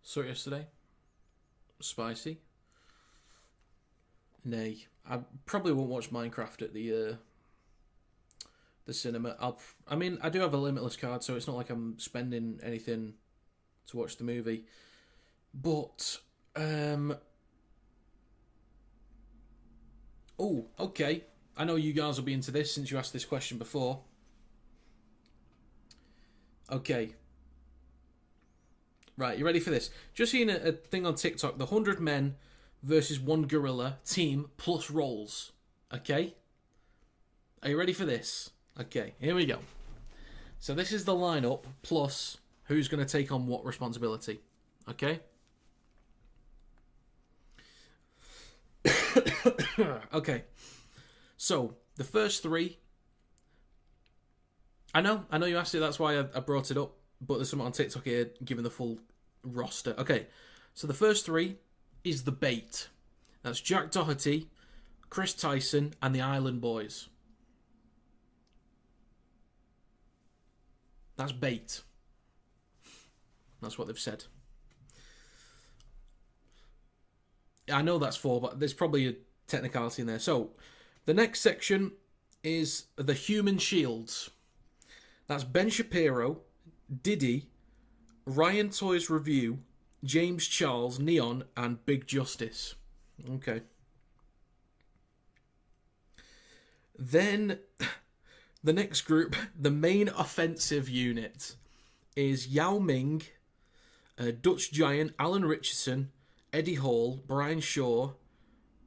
A: Saw it yesterday. Spicy. Nay, I probably won't watch Minecraft at the cinema. I mean, I do have a limitless card, so it's not like I'm spending anything to watch the movie. But oh, okay. I know you guys will be into this since you asked this question before. Okay. Right, you ready for this? Just seen a thing on TikTok, the 100 men versus 1 gorilla team plus roles. Okay? Are you ready for this? Okay, here we go. So this is the lineup plus who's going to take on what responsibility. Okay? Okay. So, the first 3... I know you asked it, that's why I brought it up. But there's something on TikTok here giving the full roster. Okay, so the first 3 is the bait. That's Jack Doherty, Chris Tyson, and the Island Boys. That's bait. That's what they've said. I know that's 4, but there's probably a technicality in there. So, the next section is the Human Shields. That's Ben Shapiro, Diddy, Ryan Toys Review, James Charles, Neon, and Big Justice. Okay. Then, the next group, the main offensive unit, is Yao Ming, Dutch Giant, Alan Richardson, Eddie Hall, Brian Shaw,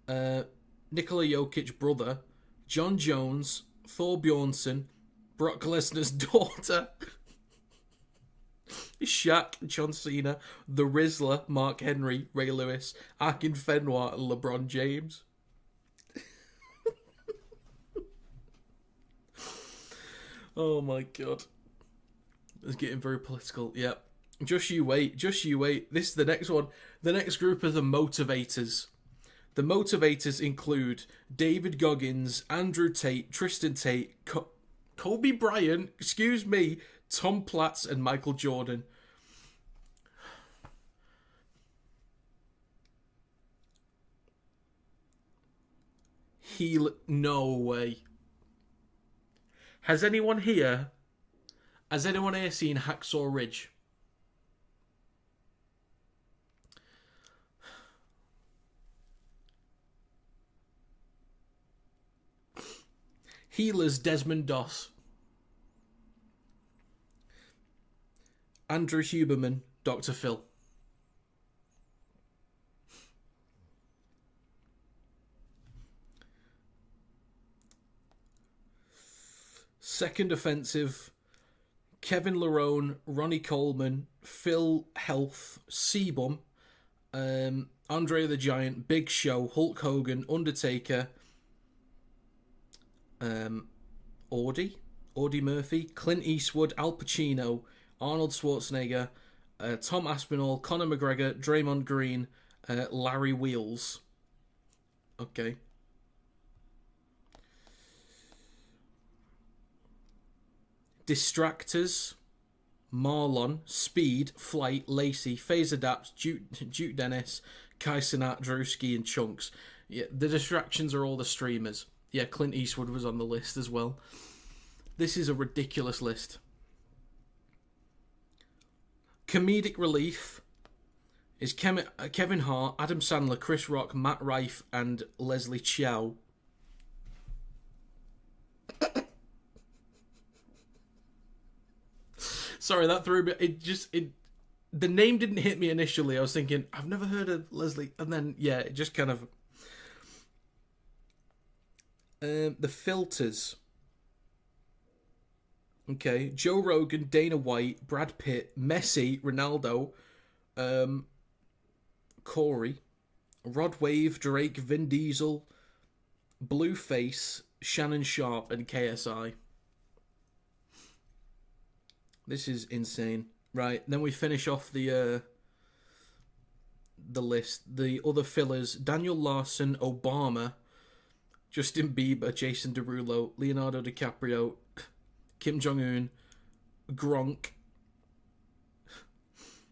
A: Nikola Jokic brother, John Jones, Thor Bjornsson, Brock Lesnar's daughter, Shaq, John Cena, The Rizzler, Mark Henry, Ray Lewis, Akin Fenwar, and LeBron James. Oh my god. It's getting very political. Yep. Just you wait. This is the next one. The next group are the motivators. The motivators include David Goggins, Andrew Tate, Tristan Tate, Kobe Bryant, Tom Platz, and Michael Jordan. No way. Has anyone here seen Hacksaw Ridge? Healers Desmond Doss. Andrew Huberman, Dr. Phil. Second offensive, Kevin Larone, Ronnie Coleman, Phil Health, Seabum, Andre the Giant, Big Show, Hulk Hogan, Undertaker, Audie Murphy, Clint Eastwood, Al Pacino, Arnold Schwarzenegger, Tom Aspinall, Conor McGregor, Draymond Green, Larry Wheels. Okay. Distractors, Marlon, Speed, Flight, Lacey, Phase Adapt, Duke Dennis, Kai Cenat, Drewski, and Chunks. Yeah, the distractions are all the streamers. Yeah, Clint Eastwood was on the list as well. This is a ridiculous list. Comedic relief is Kevin Hart, Adam Sandler, Chris Rock, Matt Rife, and Leslie Chow. Sorry, that threw me. The name didn't hit me initially. I was thinking, I've never heard of Leslie, and then yeah, it just kind of. The filters. Okay, Joe Rogan, Dana White, Brad Pitt, Messi, Ronaldo, Corey, Rod Wave, Drake, Vin Diesel, Blueface, Shannon Sharp, and KSI. This is insane. Right, then we finish off the list. The other fillers: Daniel Larson, Obama, Justin Bieber, Jason Derulo, Leonardo DiCaprio, Kim Jong-un, Gronk,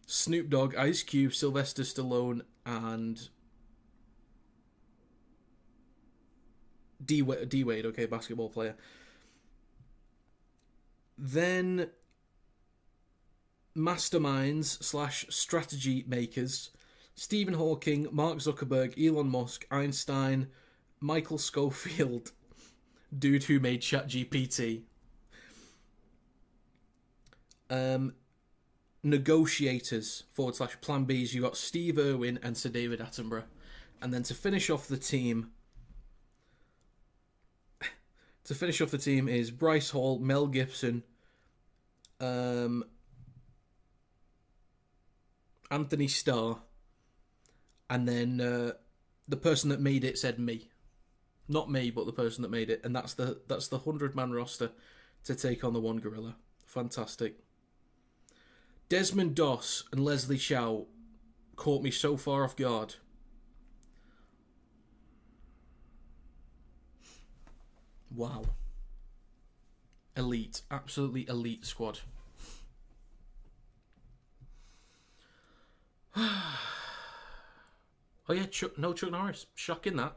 A: Snoop Dogg, Ice Cube, Sylvester Stallone, and D Wade, okay, basketball player. Then masterminds / strategy makers: Stephen Hawking, Mark Zuckerberg, Elon Musk, Einstein, Michael Scofield, dude who made ChatGPT. Negotiators / Plan Bs, you got Steve Irwin and Sir David Attenborough. And then to finish off the team is Bryce Hall, Mel Gibson, Anthony Starr, and then the person that made it said me. Not me, but the person that made it. And that's the 100-man roster to take on the one gorilla. Fantastic. Desmond Doss and Leslie Chow caught me so far off guard. Wow. Elite. Absolutely elite squad. Oh yeah, Chuck Norris. Shocking that.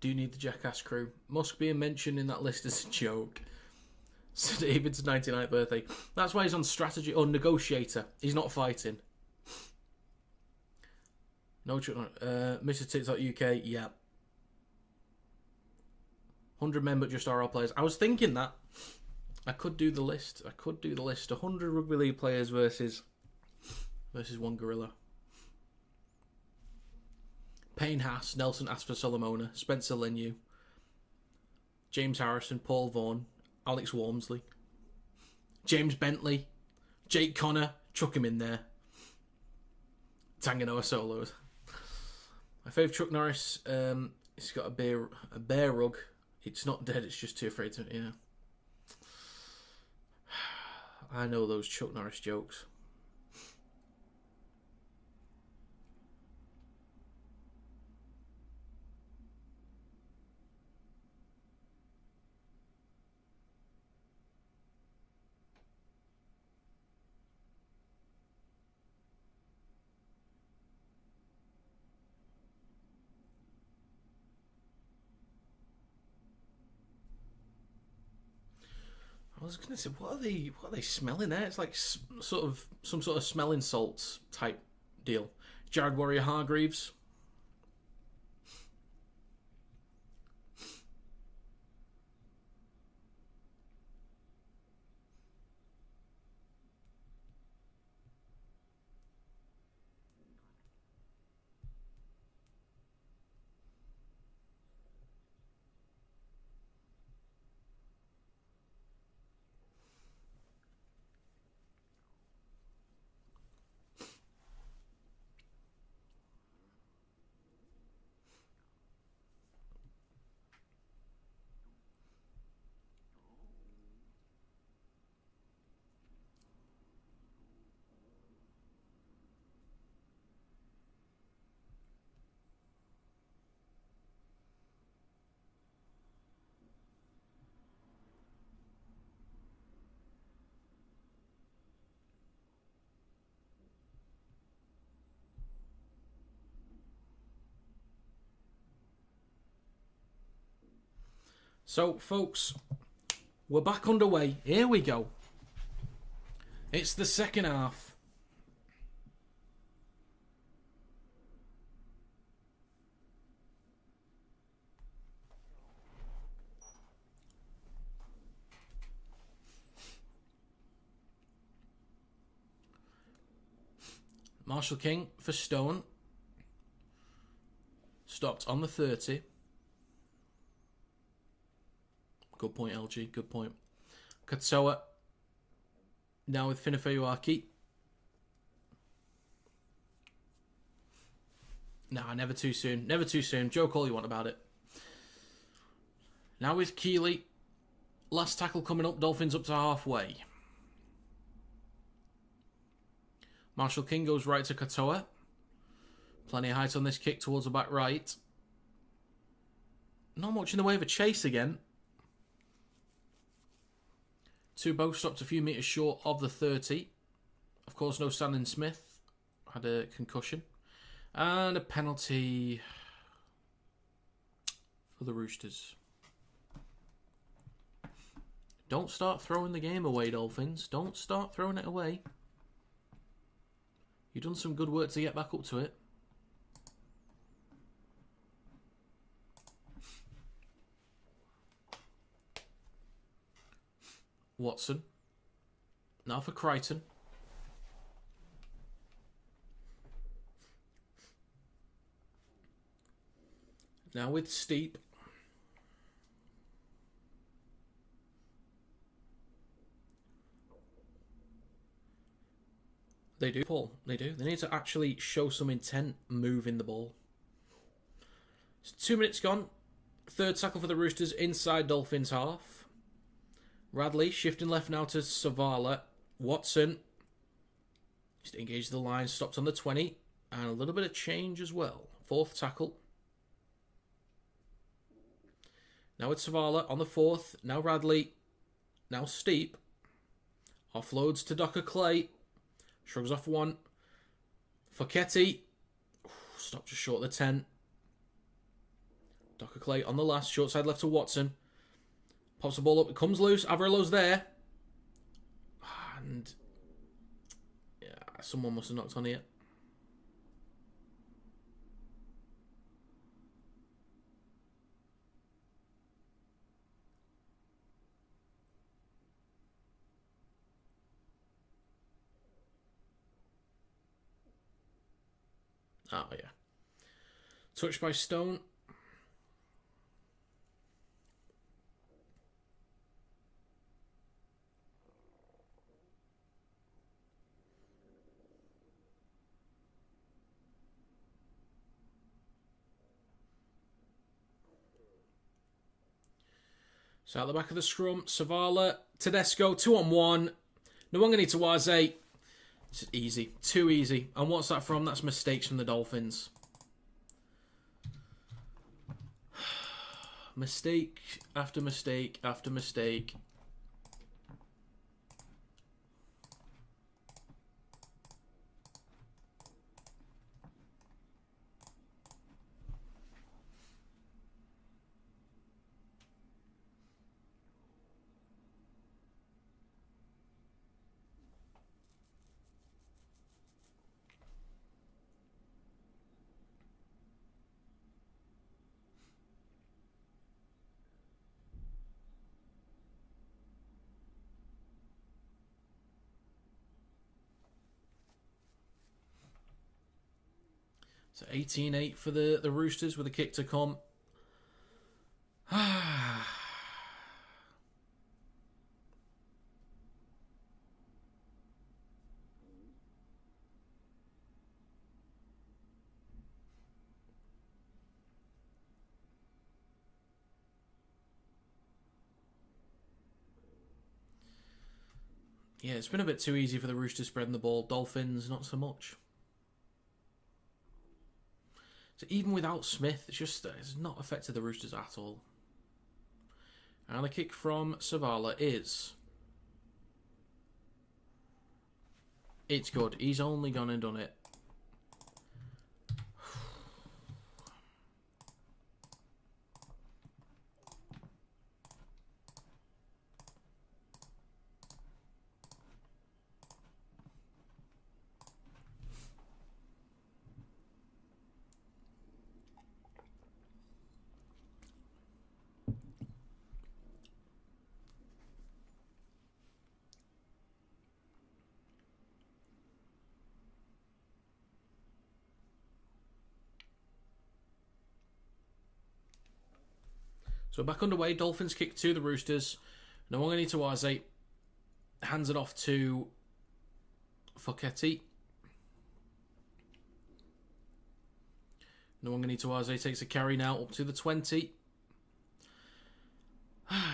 A: Do you need the Jackass crew? Musk being mentioned in that list is a joke. Sir David's 99th birthday. That's why he's on strategy or negotiator. He's not fighting. No, Mr. TikTok UK, yeah. 100 men, but just RL players. I was thinking that. I could do the list. 100 Rugby League players versus one gorilla. Payne Haas, Nelson Asper Solomona, Spencer Leniu, James Harrison, Paul Vaughan, Alex Walmsley, James Bentley, Jake Connor, chuck him in there. Tanganoa Solos. My favourite Chuck Norris It's got a bear rug. It's not dead. It's just too afraid to. Yeah. I know those Chuck Norris jokes. I was gonna say, what are they smelling there? It's like some sort of smelling salts type deal. Jared Warrior Hargreaves. So, folks, we're back underway. Here we go. It's the second half. Marshall King for Stone. Stopped on the 30. Good point, LG. Good point. Katoa. Now with Finifeuaki. Nah, never too soon. Never too soon. Joke all you want about it. Now with Keeley. Last tackle coming up. Dolphins up to halfway. Marshall King goes right to Katoa. Plenty of height on this kick towards the back right. Not much in the way of a chase again. Two both stopped a few metres short of the 30. Of course, no Sandon Smith. Had a concussion. And a penalty for the Roosters. Don't start throwing the game away, Dolphins. Don't start throwing it away. You've done some good work to get back up to it. Watson. Now for Crichton. Now with Steep. They do, Paul. They do. They need to actually show some intent moving the ball. It's 2 minutes gone. Third tackle for the Roosters inside Dolphins half. Radley shifting left now to Savala. Watson. Just engaged the line. Stopped on the 20. And a little bit of change as well. Fourth tackle. Now it's Savala on the fourth. Now Radley. Now Steep. Offloads to Docker Clay. Shrugs off one. Focchetti. Stopped just short of the 10. Docker Clay on the last. Short side left to Watson. Pops the ball up. It comes loose. Averillo's there. And yeah, someone must have knocked on it. Oh, yeah. Touched by Stone. So out the back of the scrum, Savala, Tedesco, 2-on-1. Nwangani-Tawaze. It's easy. Too easy. And what's that from? That's mistakes from the Dolphins. Mistake after mistake after mistake. So 18-8 for the Roosters with a kick to come. Yeah, it's been a bit too easy for the Roosters spreading the ball. Dolphins, not so much. So even without Smith, it's not affected the Roosters at all. And the kick from Savala is... It's good. He's only gone and done it. So back underway, Dolphins kick to the Roosters. Nwangani-Tawaze hands it off to Foketi. Nwangani-Tawaze takes a carry now up to the 20.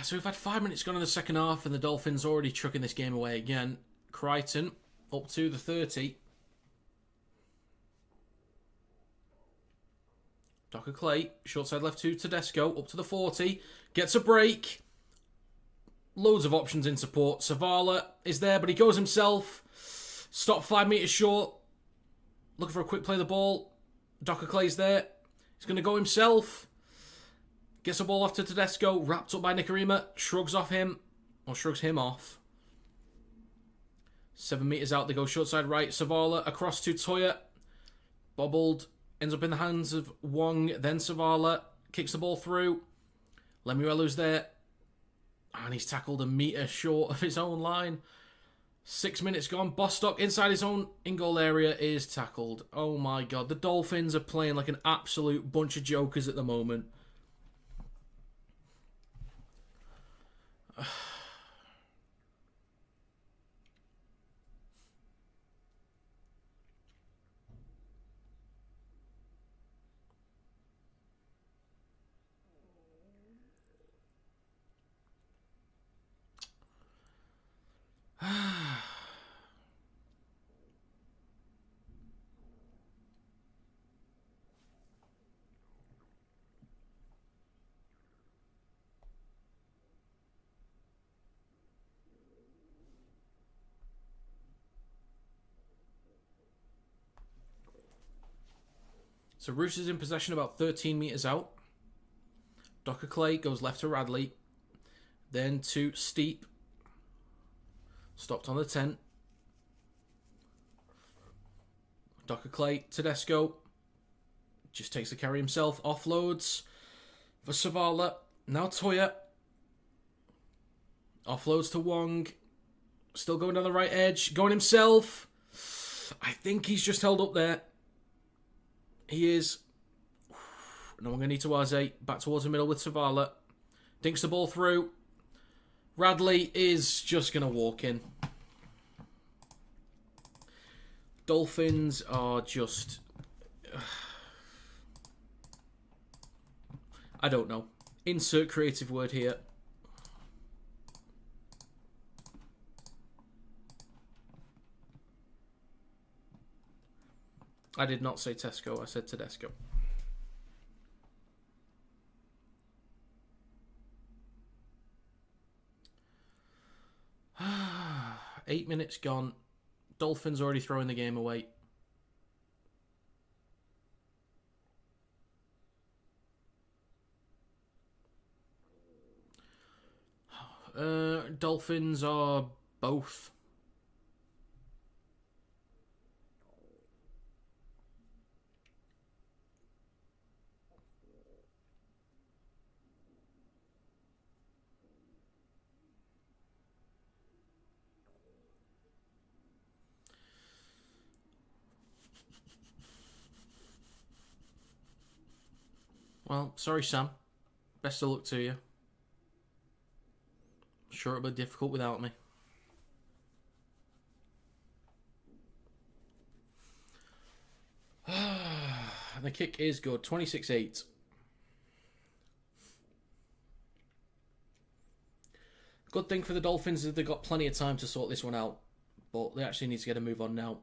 A: So we've had 5 minutes gone in the second half and the Dolphins already chucking this game away again. Crichton up to the 30. Docker Clay, short side left to Tedesco, up to the 40. Gets a break. Loads of options in support. Savala is there, but he goes himself. Stop 5 metres short. Looking for a quick play of the ball. Docker Clay's there. He's going to go himself. Gets the ball off to Tedesco. Wrapped up by Nikorima. Shrugs him off. 7 metres out. They go short side right. Savala across to Toya. Bobbled. Ends up in the hands of Wong, then Savala. Kicks the ball through. Lemuelu's there. And he's tackled a metre short of his own line. 6 minutes gone. Bostock inside his own in-goal area is tackled. Oh my god. The Dolphins are playing like an absolute bunch of jokers at the moment. So Roosters in possession about 13 metres out. Docker Clay goes left to Radley. Then to Steep. Stopped on the 10. Docker Clay, Tedesco. Just takes the carry himself. Offloads for Savala. Now Toya. Offloads to Wong. Still going down the right edge. Going himself. I think he's just held up there. He is. Nwangani-Tawaze back towards the middle with Savala. Dinks the ball through. Radley is just going to walk in. Dolphins are just... I don't know. Insert creative word here. I did not say Tesco. I said Tedesco. Eight minutes gone. Dolphins already throwing the game away. Dolphins are both. Well, sorry, Sam. Best of luck to you. Sure, it'll be difficult without me. The kick is good. 26-8. Good thing for the Dolphins is they've got plenty of time to sort this one out. But they actually need to get a move on now.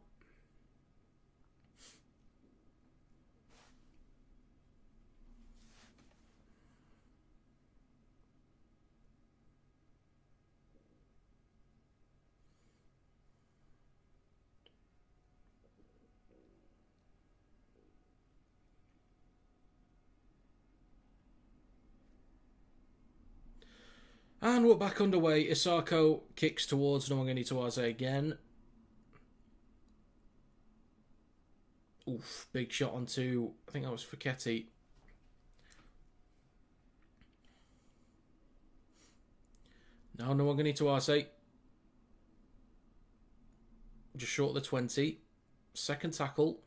A: And we're back underway. Isako kicks towards Nwangani Tuaze again. Oof, big shot onto, I think that was Fiketti. Now Nwangani Tuaze. Just short of the 20. Second tackle.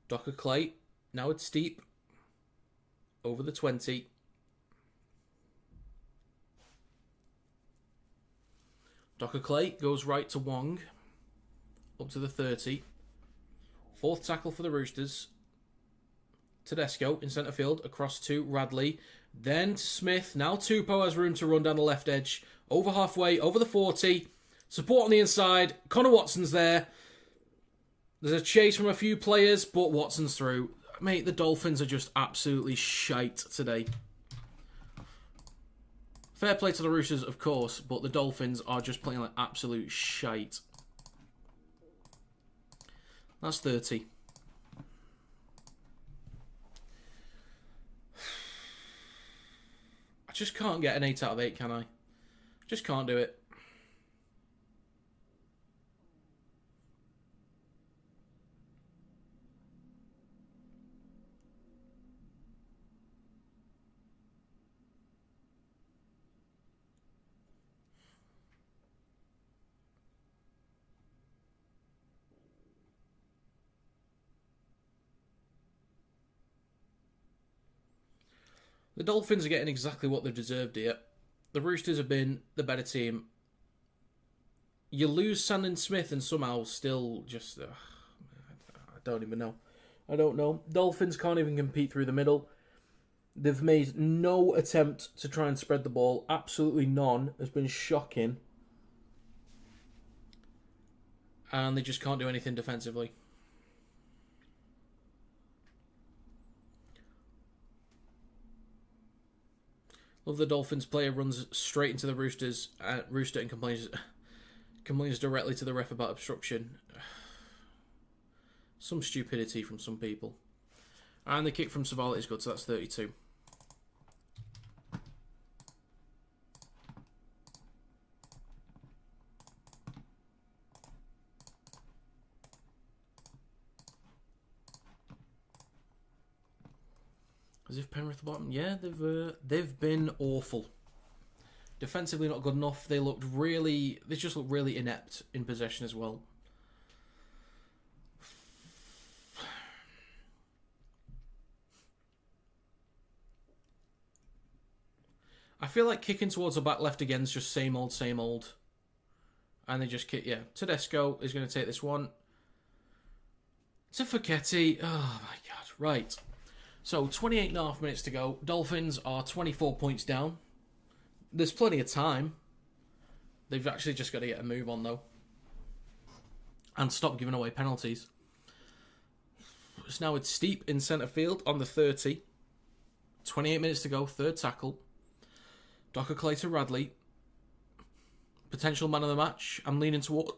A: Docker Clay. Now it's steep. Over the 20. Docker Clay goes right to Wong. Up to the 30. Fourth tackle for the Roosters. Tedesco in centre field. Across to Radley. Then to Smith. Now Tupou has room to run down the left edge. Over halfway. Over the 40. Support on the inside. Connor Watson's there. There's a chase from a few players, but Watson's through. Mate, the Dolphins are just absolutely shite today. Fair play to the Roosters, of course, but the Dolphins are just playing like absolute shite. That's 30. I just can't get an 8 out of 8, can I? Just can't do it. The Dolphins are getting exactly what they've deserved here. The Roosters have been the better team. You lose Sandon Smith and somehow still just... I don't even know. I don't know. Dolphins can't even compete through the middle. They've made no attempt to try and spread the ball. Absolutely none. Has been shocking. And they just can't do anything defensively. Love the Dolphins player runs straight into the Roosters Rooster and complains directly to the ref about obstruction. Some stupidity from some people. And the kick from Savala is good, so that's 32. As if Penrith the bottom, yeah, they've been awful. Defensively not good enough. They just looked really inept in possession as well. I feel like kicking towards the back left again is just same old, same old. And they just kick, yeah. Tedesco is going to take this one. To Fiketti. Oh my god, right. So, 28.5 minutes to go. Dolphins are 24 points down. There's plenty of time. They've actually just got to get a move on, though. And stop giving away penalties. So now it's Steep in centre field on the 30. 28 minutes to go, third tackle. Docker Clay to Radley. Potential man of the match. I'm leaning towards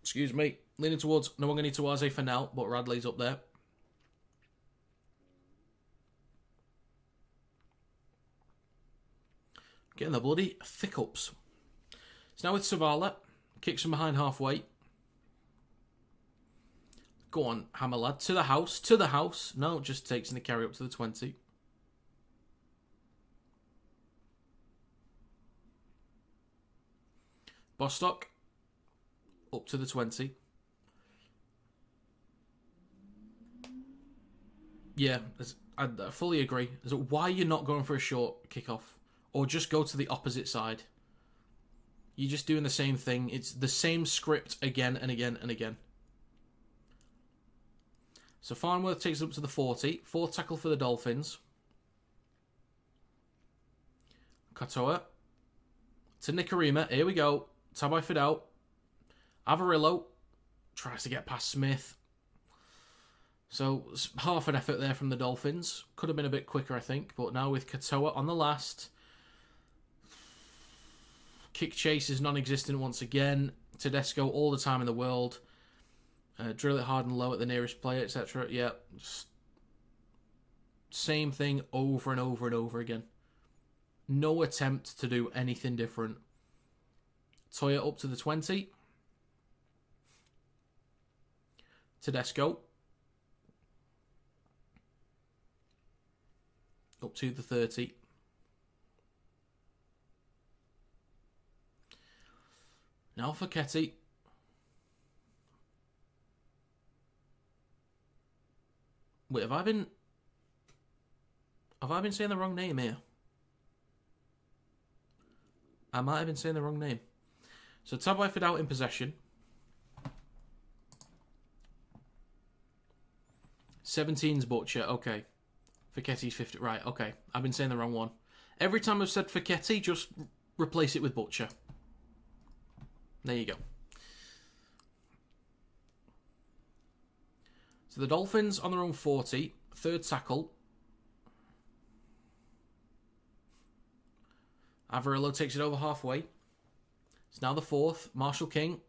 A: Nwangani Tawaze for now, but Radley's up there. Getting the bloody thick-ups. So now with Savala. Kicks from behind halfway. Go on, Hammer lad. To the house. To the house. No, just takes in the carry up to the 20. Bostock. Up to the 20. Yeah, I fully agree. Why are you not going for a short kickoff? Or just go to the opposite side? You're just doing the same thing. It's the same script again and again and again. So Farnworth takes it up to the 40. Fourth tackle for the Dolphins. Katoa. To Nikarima. Here we go. Tabai Fidel. Avarillo. Tries to get past Smith. So half an effort there from the Dolphins. Could have been a bit quicker, I think. But now with Katoa on the last. Kick chase is non-existent once again. Tedesco all the time in the world. Drill it hard and low at the nearest player, etc. Yeah, just same thing over and over and over again. No attempt to do anything different. Toya up to the 20. Tedesco. Up to the 30. Now for Ketty. Wait, have I been saying the wrong name here? I might have been saying the wrong name. So Tabai Fidel in possession. 17's Butcher, okay. Fiketti's 50, right, okay. I've been saying the wrong one. Every time I've said Fiketti, just replace it with Butcher. There you go. So the Dolphins on their own 40. Third tackle. Avarillo takes it over halfway. It's now the fourth. Marshall King.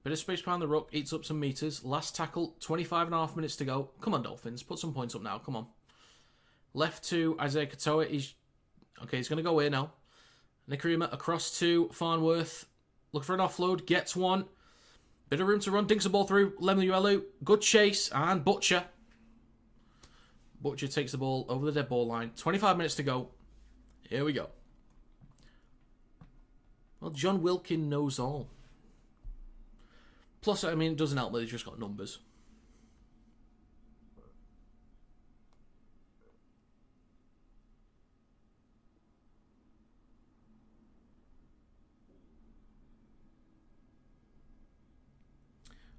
A: Bit of space behind the ruck. Eats up some meters. Last tackle. 25.5 minutes to go. Come on, Dolphins. Put some points up now. Come on. Left to Isaiah Katoa. He's going to go here now. Nikarima across to Farnworth. Look for an offload. Gets one. Bit of room to run. Dinks the ball through. Lemuelu. Good chase. And Butcher. Butcher takes the ball over the dead ball line. 25 minutes to go. Here we go. Well, John Wilkin knows all. Plus, I mean, it doesn't help that he's just got numbers.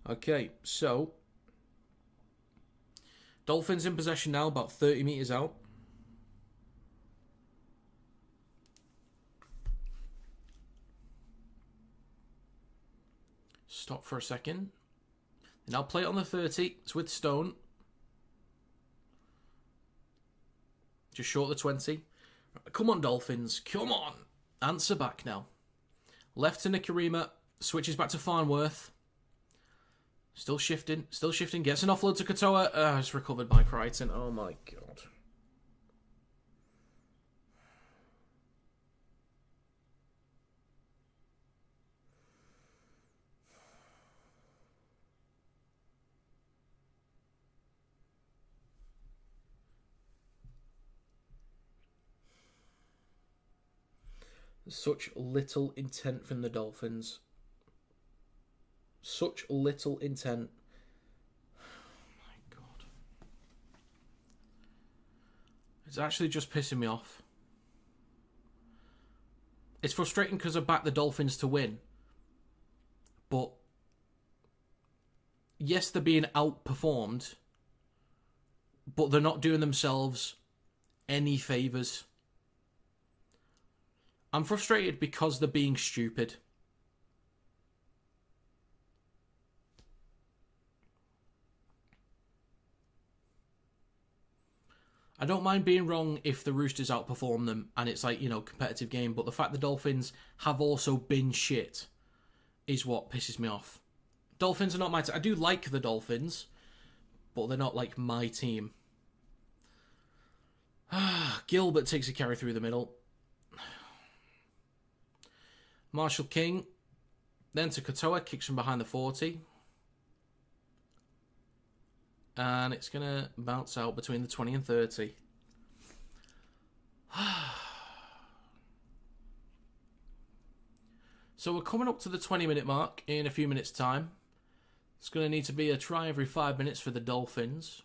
A: Okay, so Dolphins in possession now, about 30 metres out. Stop for a second. They now play it on the 30. It's with Stone. Just short of the 20. Come on, Dolphins. Come on. Answer back now. Left to Nikarima. Switches back to Farnworth. Still shifting. Still shifting. Gets an offload to Katoa. It's recovered by Crichton. Oh my god. Such little intent from the Dolphins. Such little intent. Oh my god. It's actually just pissing me off. It's frustrating because I backed the Dolphins to win. But yes, they're being outperformed. But they're not doing themselves any favours. I'm frustrated because they're being stupid. I don't mind being wrong if the Roosters outperform them and it's like, competitive game, but the fact the Dolphins have also been shit is what pisses me off. Dolphins are not my team. I do like the Dolphins, but they're not like my team. Gilbert takes a carry through the middle. Marshall King, then to Katoa, kicks from behind the 40. And it's going to bounce out between the 20 and 30. So we're coming up to the 20-minute mark in a few minutes' time. It's going to need to be a try every 5 minutes for the Dolphins.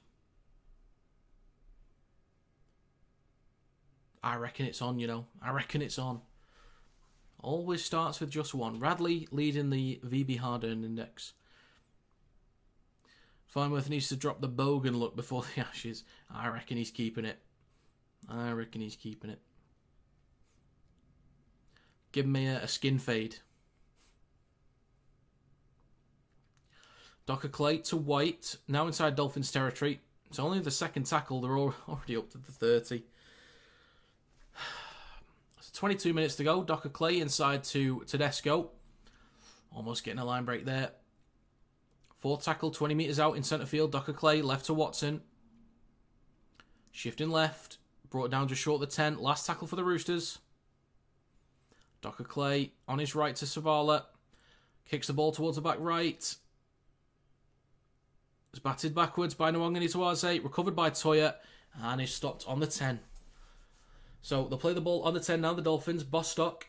A: I reckon it's on, I reckon it's on. Always starts with just one. Radley leading the VB hard-earned index. Farnworth needs to drop the bogan look before the Ashes. I reckon he's keeping it. Give me a skin fade. Docker Clay to White. Now inside Dolphins territory. It's only the second tackle. They're already up to the 30. 22 minutes to go. Docker Clay inside to Tedesco. Almost getting a line break there. Fourth tackle, 20 metres out in centre field. Docker Clay left to Watson. Shifting left. Brought down just short of the 10. Last tackle for the Roosters. Docker Clay on his right to Savala. Kicks the ball towards the back right. It's batted backwards by Nwangani Tawaze. Recovered by Toya. And is stopped on the 10. So they'll play the ball on the 10 now, the Dolphins. Bostock.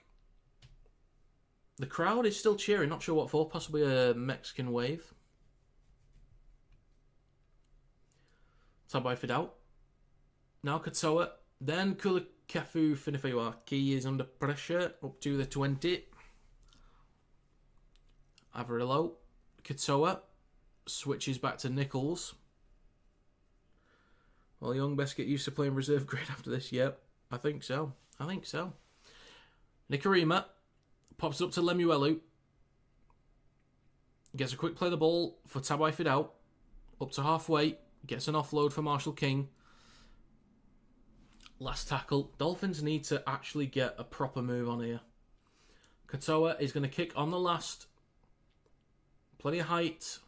A: The crowd is still cheering. Not sure what for. Possibly a Mexican wave. Tabai Fidao. Now Katoa. Then Kulikafu Finifewa. Key is under pressure. Up to the 20. Avarillo. Katoa. Switches back to Nichols. Well, Young best get used to playing reserve grade after this. Yep. I think so. Nikarima pops up to Lemuelu. Gets a quick play of the ball for Tabai Fidao. Up to halfway. Gets an offload for Marshall King. Last tackle. Dolphins need to actually get a proper move on here. Katoa is going to kick on the last. Plenty of height.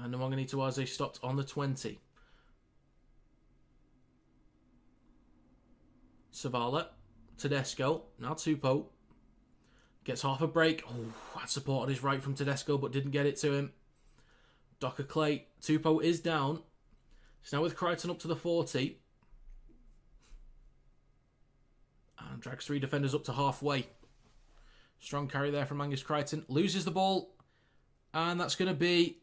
A: And Nwangani Tawaze stopped on the 20. Savala, Tedesco, now Tupou. Gets half a break. Oh, that support on his right from Tedesco, but didn't get it to him. Docker Clay, Tupou is down. It's now with Crichton up to the 40. And drags 3 defenders up to halfway. Strong carry there from Angus Crichton. Loses the ball. And that's going to be...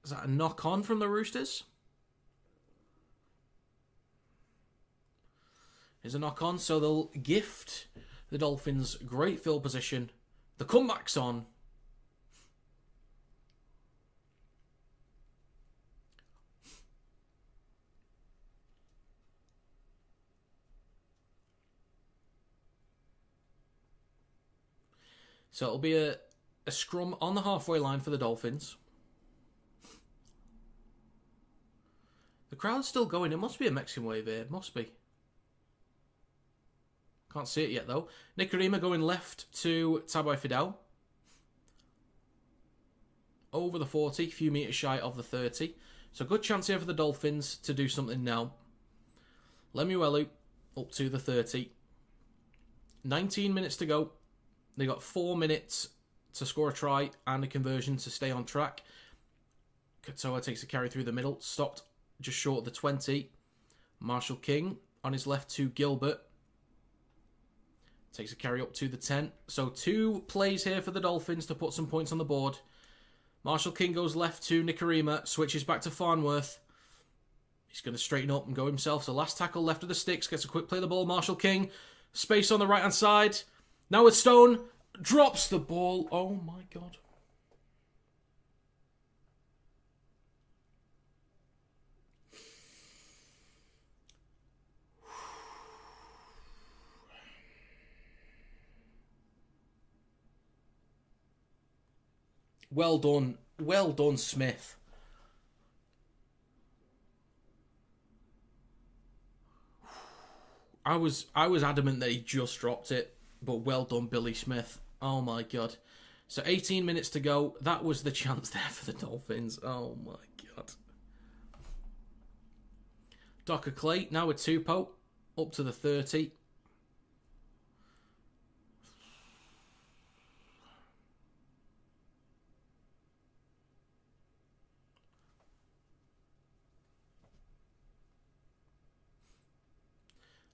A: Is that a knock-on from the Roosters? Is a knock-on, so they'll gift the Dolphins great field position. The comeback's on. So it'll be a scrum on the halfway line for the Dolphins. The crowd's still going. It must be a Mexican wave here. Must be. Can't see it yet, though. Nikarima going left to Tabai Fidao. Over the 40, a few metres shy of the 30. So good chance here for the Dolphins to do something now. Lemuelu up to the 30. 19 minutes to go. They got 4 minutes to score a try and a conversion to stay on track. Katoa takes a carry through the middle. Stopped just short of the 20. Marshall King on his left to Gilbert. Takes a carry up to the 10. So 2 plays here for the Dolphins to put some points on the board. Marshall King goes left to Nikarima. Switches back to Farnworth. He's going to straighten up and go himself. So last tackle left of the sticks. Gets a quick play of the ball. Marshall King. Space on the right-hand side. Now with Stone. Drops the ball. Oh my God. Well done, Smith. I was adamant that he just dropped it, but well done, Billy Smith. Oh my god. So 18 minutes to go. That was the chance there for the Dolphins. Oh my god. Docker Clay now with Tupou up to the 30.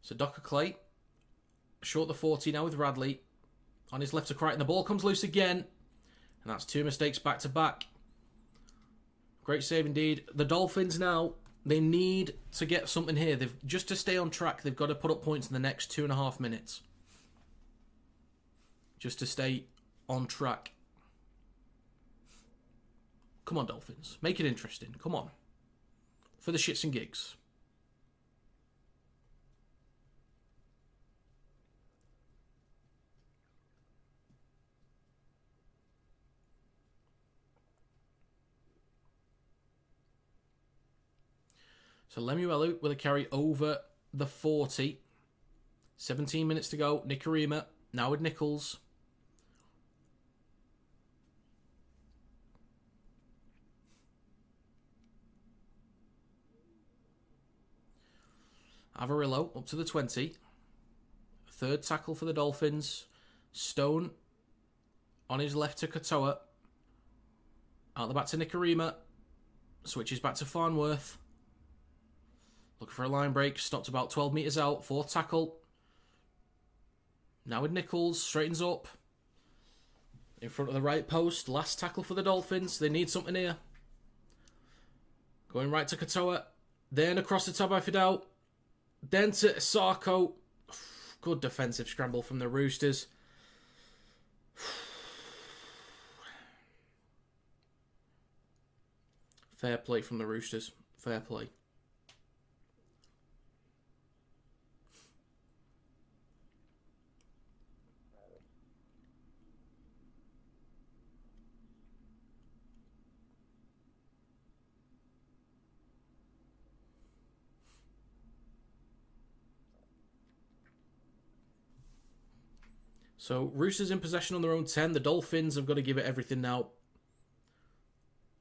A: So Docker Clay, short the 40 now with Radley. On his left to right, and the ball comes loose again. And that's 2 mistakes back to back. Great save indeed. The Dolphins now, they need to get something here. Just to stay on track, they've got to put up points in the next 2.5 minutes. Just to stay on track. Come on, Dolphins. Make it interesting. Come on. For the shits and gigs. So Lemuelu with a carry over the 40. 17 minutes to go. Nikorima now with Nichols. Avarillo up to the 20. Third tackle for the Dolphins. Stone on his left to Katoa. Out the back to Nikorima. Switches back to Farnworth. Looking for a line break. Stopped about 12 metres out. Fourth tackle. Now with Nichols. Straightens up. In front of the right post. Last tackle for the Dolphins. They need something here. Going right to Katoa. Then across the Tabai Fidel. Then to Sarko. Good defensive scramble from the Roosters. Fair play from the Roosters. Fair play. So, Roosters in possession on their own 10. The Dolphins have got to give it everything now.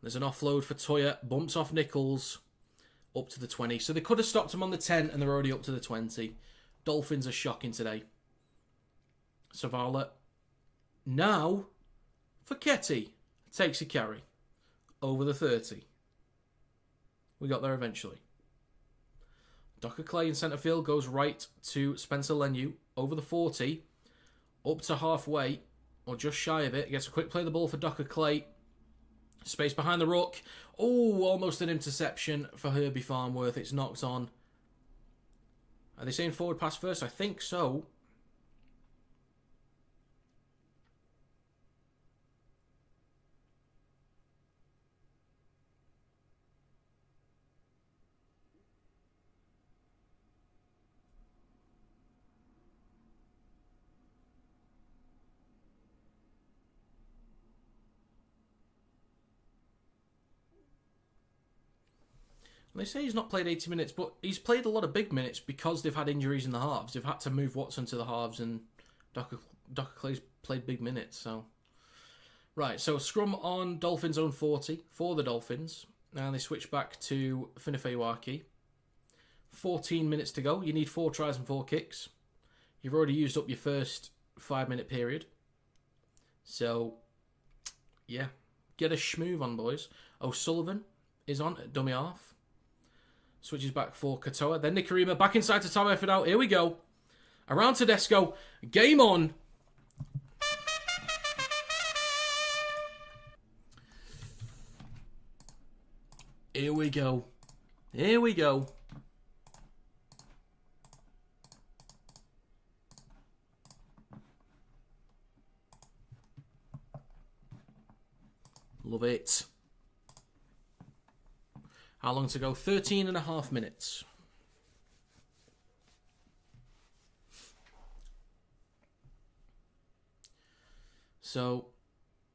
A: There's an offload for Toya. Bumps off Nichols. Up to the 20. So, they could have stopped him on the 10 and they're already up to the 20. Dolphins are shocking today. Savala. Now, for Ketty. Takes a carry. Over the 30. We got there eventually. Docker Clay in centre field goes right to Spencer Lenu. Over the 40. Up to halfway, or just shy of it. Gets a quick play of the ball for Docker Clay. Space behind the ruck. Oh, almost an interception for Herbie Farnworth. It's knocked on. Are they saying forward pass first? I think so. They say he's not played 80 minutes, but he's played a lot of big minutes because they've had injuries in the halves. They've had to move Watson to the halves, and Docker Clay's played big minutes. So, right, so scrum on Dolphins' own 40 for the Dolphins. Now they switch back to Finifeiwaki. 14 minutes to go. You need 4 tries and 4 kicks. You've already used up your first 5-minute period. So, yeah, get a schmoove on, boys. O'Sullivan is on at dummy half. Switches back for Katoa. Then Nikorima back inside to Tabai Fidel. Here we go. Around Tedesco. Game on. Here we go. Here we go. Love it. How long to go? 13.5 minutes. So,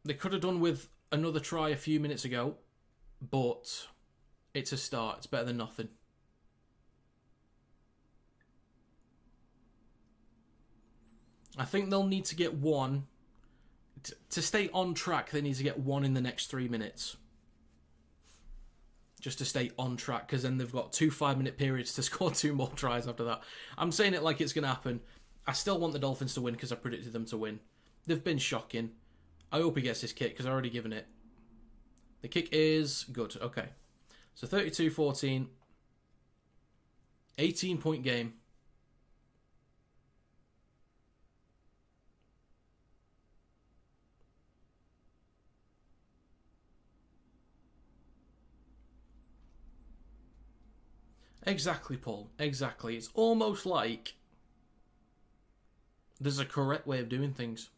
A: they could have done with another try a few minutes ago, but it's a start. It's better than nothing. I think they'll need to get one. To stay on track, they need to get one in the next 3 minutes. Just to stay on track, because then they've got 2 5-minute periods to score 2 more tries after that. I'm saying it like it's going to happen. I still want the Dolphins to win because I predicted them to win. They've been shocking. I hope he gets this kick because I've already given it. The kick is good. Okay. So 32-14. 18-point game. Exactly, Paul. Exactly. It's almost like there's a correct way of doing things.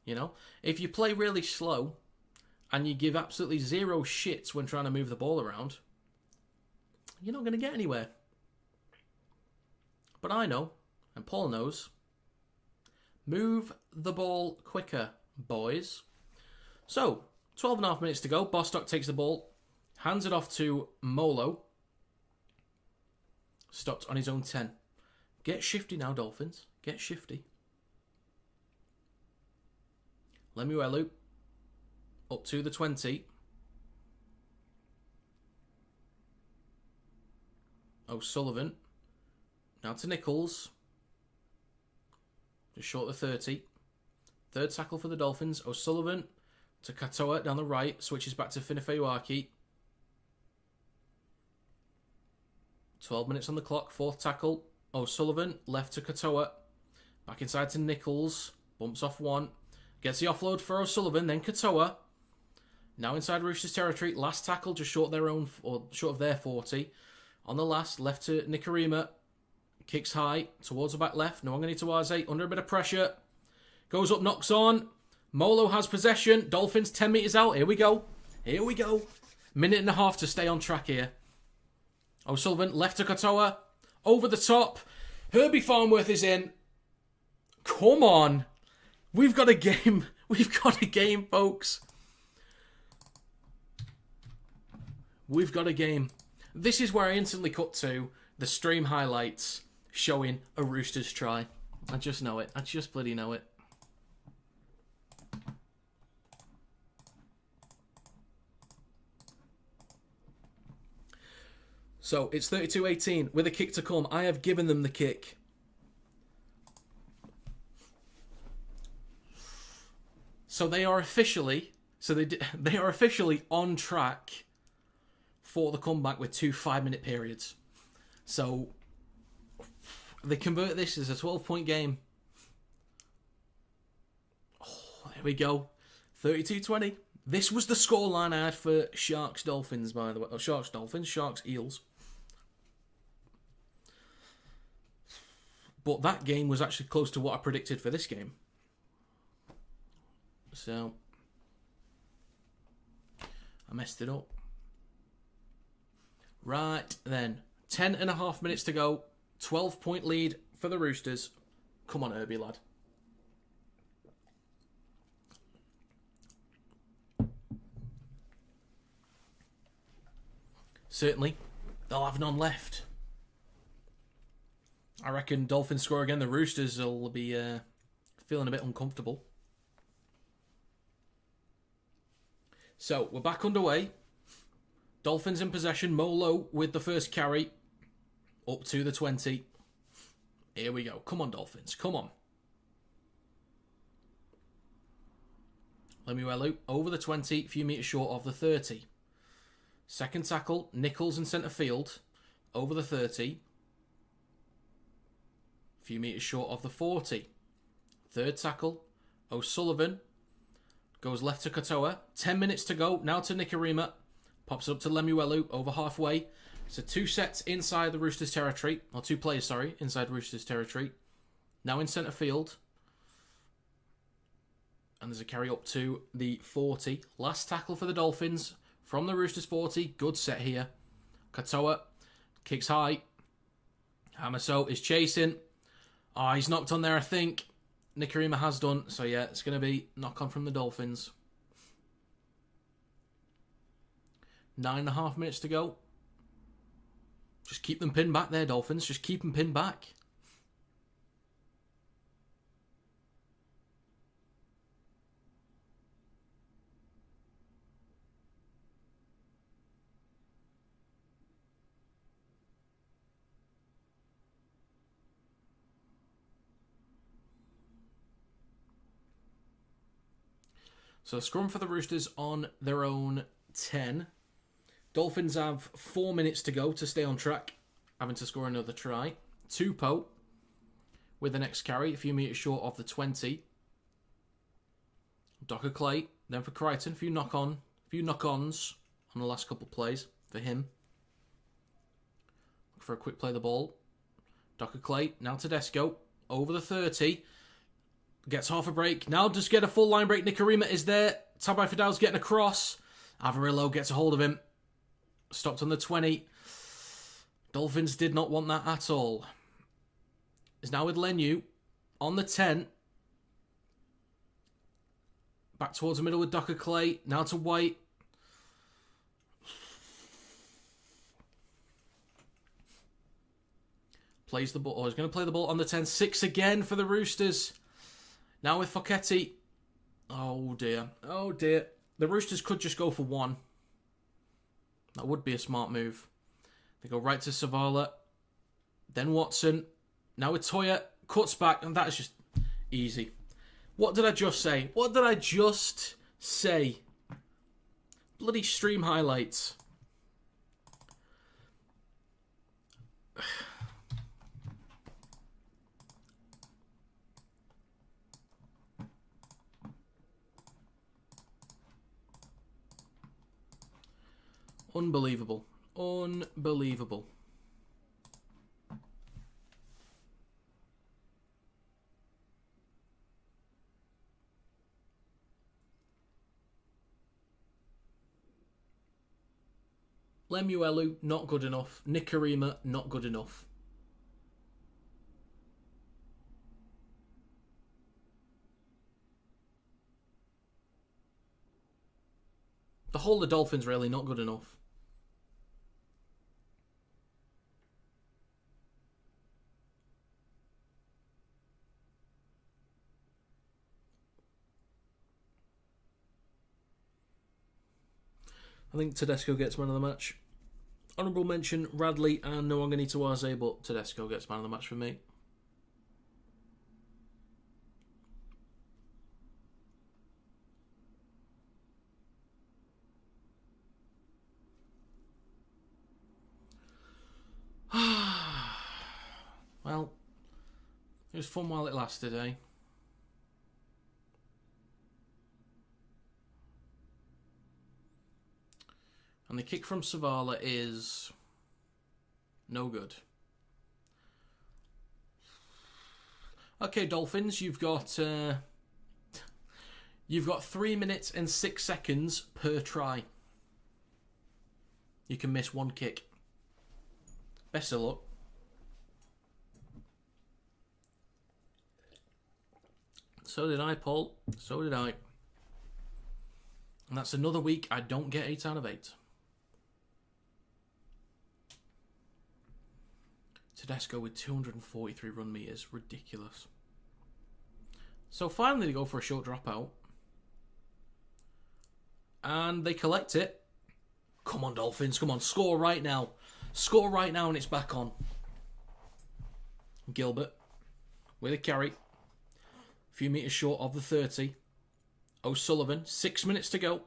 A: You know? If you play really slow and you give absolutely zero shits when trying to move the ball around, you're not going to get anywhere. But I know, and Paul knows, move the ball quicker, boys. So, 12.5 minutes to go. Bostock takes the ball, hands it off to Molo. Stopped on his own 10. Get shifty now, Dolphins. Get shifty. Lemuelu up to the 20. O'Sullivan. Now to Nichols. Just short of 30. Third tackle for the Dolphins. O'Sullivan to Katoa down the right. Switches back to Finifeuaki. 12 minutes on the clock. Fourth tackle. O'Sullivan left to Katoa. Back inside to Nichols. Bumps off one. Gets the offload for O'Sullivan. Then Katoa. Now inside Roosters territory. Last tackle just short of their 40. On the last, left to Nikarima. Kicks high towards the back left. Nwangani Tawaze under a bit of pressure. Goes up, knocks on. Molo has possession. Dolphins 10 metres out. Here we go. Here we go. Minute and a half to stay on track here. O'Sullivan left to Katoa. Over the top. Herbie Farnworth is in. Come on. We've got a game. We've got a game, folks. We've got a game. This is where I instantly cut to the stream highlights showing a Roosters try. I just know it. I just bloody know it. So, it's 32-18 with a kick to come. I have given them the kick. So they are officially on track for the comeback with 2 5-minute periods. So they convert this as a 12-point game. Oh, there we go. 32-20. This was the scoreline I had for Sharks Dolphins, by the way. Oh, Sharks Dolphins, Sharks Eels. But that game was actually close to what I predicted for this game. So I messed it up. Right then. 10.5 minutes to go. 12-point lead for the Roosters. Come on, Herbie, lad. Certainly, they'll have none left. I reckon Dolphins score again. The Roosters will be feeling a bit uncomfortable. So, we're back underway. Dolphins in possession. Molo with the first carry. Up to the 20. Here we go. Come on, Dolphins. Come on. Lemuelu over the 20. A few metres short of the 30. Second tackle. Nichols in centre field. Over the 30. A few metres short of the 40. Third tackle. O'Sullivan. Goes left to Katoa. 10 minutes to go. Now to Nikarima. Pops up to Lemuelu over halfway. So 2 sets inside the Roosters territory. Or 2 players, sorry, inside Roosters territory. Now in centre field. And there's a carry up to the 40. Last tackle for the Dolphins from the Roosters 40. Good set here. Katoa kicks high. Hamaso is chasing. Oh, he's knocked on there, I think. Nikarima has done. So yeah, it's going to be knock on from the Dolphins. 9.5 minutes to go. Just keep them pinned back there, Dolphins. Just keep them pinned back. So scrum for the Roosters on their own 10. Dolphins have 4 minutes to go to stay on track, having to score another try. Tupou with the next carry, a few metres short of the 20. Docker Clay, then for Crichton, a few knock-ons on the last couple of plays for him. Look for a quick play of the ball. Docker Clay, now Tedesco, over the 30. Gets half a break. Now does get a full line break. Nicarima is there. Tabai Fidal's getting across. Avarillo gets a hold of him. Stopped on the 20. Dolphins did not want that at all. Is now with Lenu on the 10. Back towards the middle with Docker Clay. Now to White. Plays the ball. Oh, he's going to play the ball on the 10. 6 again for the Roosters. Now with Focchetti. Oh dear. Oh dear. The Roosters could just go for 1. That would be a smart move. They go right to Savala. Then Watson. Now with Toya. Cuts back. And that is just easy. What did I just say? What did I just say? Bloody stream highlights. Unbelievable. Unbelievable. Lemuelu, not good enough. Nicarima, not good enough. The whole of the Dolphins really not good enough. I think Tedesco gets man of the match. Honourable mention, Radley and Nwangani-Tawaze, but Tedesco gets man of the match for me. Well, it was fun while it lasted, eh? And the kick from Savala is no good. Okay, Dolphins, you've got 3 minutes and 6 seconds per try. You can miss 1 kick. Best of luck. So did I, Paul. So did I. And that's another week I don't get 8 out of 8. Tedesco with 243 run meters. Ridiculous. So finally they go for a short dropout. And they collect it. Come on, Dolphins. Come on. Score right now. Score right now and it's back on. Gilbert with a carry. A few metres short of the 30. O'Sullivan. 6 minutes to go.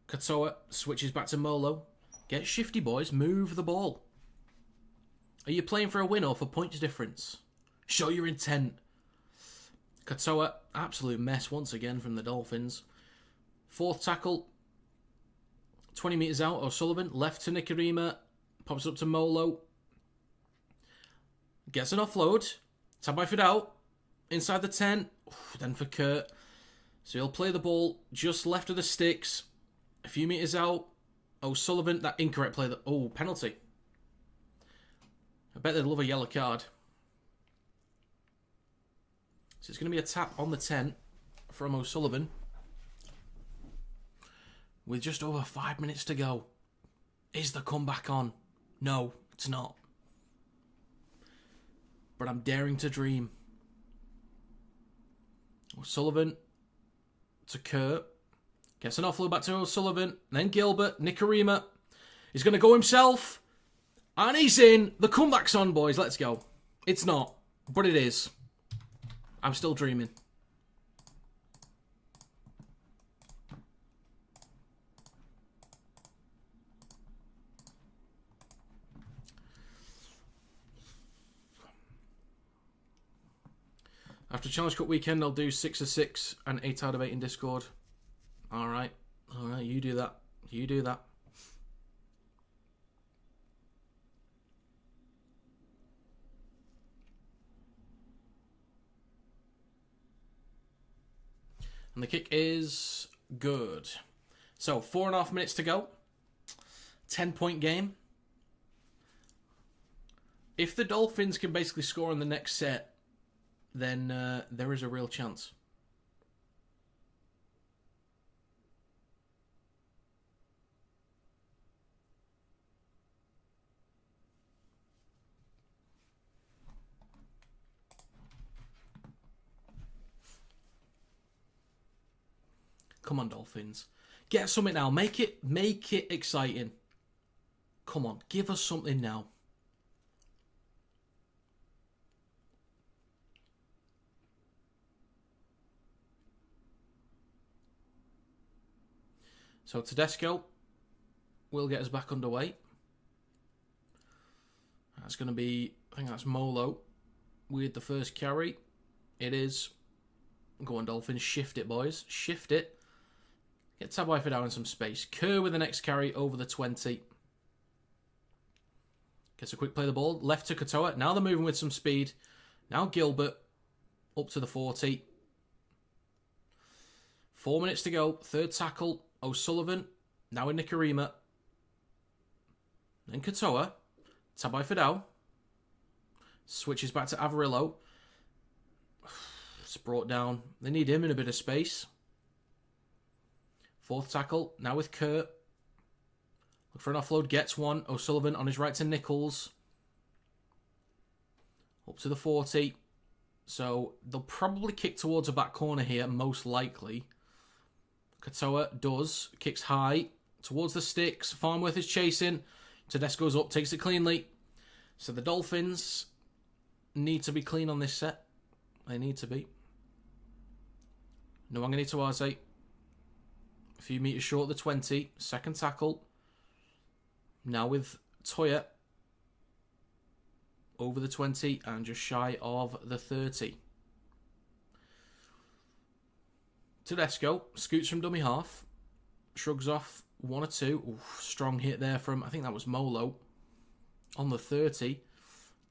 A: Katoa switches back to Molo. Get shifty, boys. Move the ball. Are you playing for a win or for points difference? Show your intent. Katoa, absolute mess once again from the Dolphins. 4th tackle. 20 metres out. O'Sullivan, left to Nicarima. Pops up to Molo. Gets an offload. Tabai Fidal. Inside the 10. Then for Kurt. So he'll play the ball just left of the sticks. A few metres out. O'Sullivan, that incorrect play. Oh, penalty. I bet they'd love a yellow card. So it's going to be a tap on the 10 from O'Sullivan. With just over 5 minutes to go. Is the comeback on? No, it's not. But I'm daring to dream. O'Sullivan to Kurt. Gets an offload back to O'Sullivan. Then Gilbert. Nicarima. He's going to go himself. And he's in. The comeback's on, boys. Let's go. It's not. But it is. I'm still dreaming. Challenge Cup weekend, I'll do 6 of 6 and 8 out of 8 in Discord. Alright, you do that. You do that. And the kick is good. So, 4.5 minutes to go. 10-point game. If the Dolphins can basically score in the next set, then there is a real chance. Come on, Dolphins. Get something now. Make it exciting. Come on, give us something now. So Tedesco will get us back underway. That's going to be, I think that's Molo with the first carry. It is. Go on, Dolphins. Shift it, boys. Shift it. Get Tabai in some space. Kerr with the next carry over the 20. Gets a quick play of the ball. Left to Katoa. Now they're moving with some speed. Now Gilbert up to the 40. 4 minutes to go. Third tackle. O'Sullivan. Now in Nikarima. Then Katoa. Tabai Fidau. Switches back to Avarillo. It's brought down. They need him in a bit of space. Fourth tackle, now with Kurt. Look for an offload, gets one. O'Sullivan on his right to Nichols. Up to the 40. So they'll probably kick towards a back corner here, most likely. Katoa does. Kicks high towards the sticks. Farnworth is chasing. Tedesco's up, takes it cleanly. So the Dolphins need to be clean on this set. They need to be. Nwangani Tawaze. A few metres short of the 20. Second tackle. Now with Toya. Over the 20 and just shy of the 30. Tedesco scoots from dummy half. Shrugs off 1 or 2. Oof, strong hit there from, I think that was Molo. On the 30.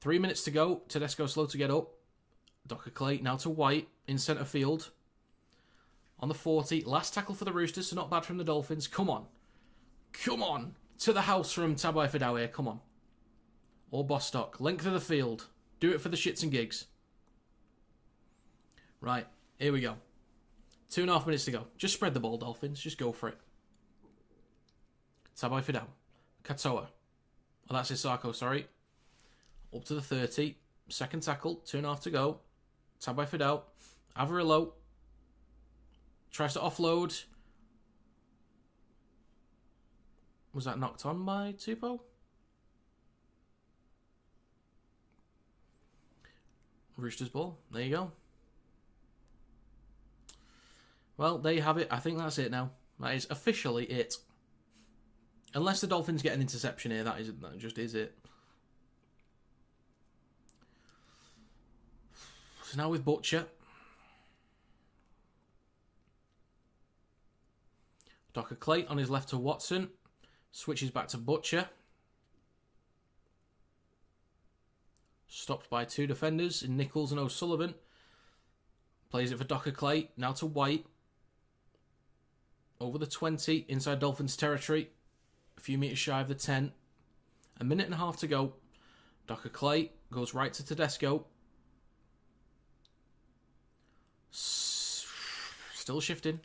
A: 3 minutes to go. Tedesco slow to get up. Docker Clay now to White in centre field. On the 40. Last tackle for the Roosters, so not bad from the Dolphins. Come on. Come on. To the house from Tabai Fidau here. Come on. Or Bostock. Length of the field. Do it for the shits and gigs. Right. Here we go. 2.5 minutes to go. Just spread the ball, Dolphins. Just go for it. Tabai Fidau. Katoa. Oh, that's Isako, sorry. Up to the 30. Second tackle. 2.5 to go. Tabai Fidau. Avarillo. Tries to offload. Was that knocked on by Tupou? Roosters ball. There you go. Well, there you have it. I think that's it now. That is officially it. Unless the Dolphins get an interception here, that just is it. So now with Butcher. Docker Clay on his left to Watson. Switches back to Butcher. Stopped by 2 defenders in Nichols and O'Sullivan. Plays it for Docker Clay. Now to White. Over the 20. Inside Dolphins territory. A few metres shy of the 10. 1.5 minutes to go. Docker Clay goes right to Tedesco. Still shifting.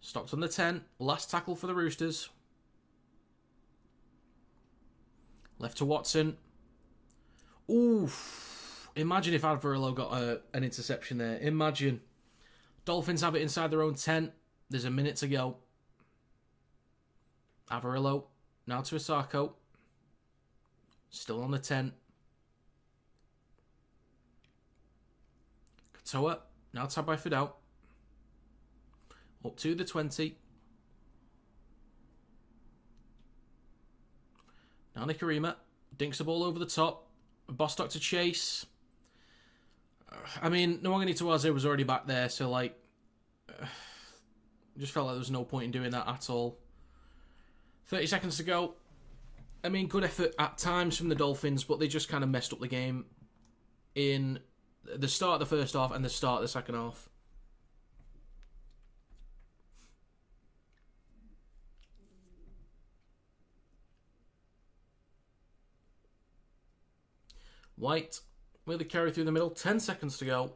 A: Stopped on the 10. Last tackle for the Roosters. Left to Watson. Oof. Imagine if Avarillo got an interception there. Imagine. Dolphins have it inside their own 10. There's 1 minute to go. Avarillo. Now to Isako. Still on the 10. Katoa. Now tabbed by Fidau. Up to the 20. Now Nikarima dinks the ball over the top. Bostock to chase. I mean, Nwangani Tawaze was already back there, so, like, just felt like there was no point in doing that at all. 30 seconds to go. I mean, good effort at times from the Dolphins, but they just kind of messed up the game in the start of the first half and the start of the second half. White with the carry through the middle. 10 seconds to go.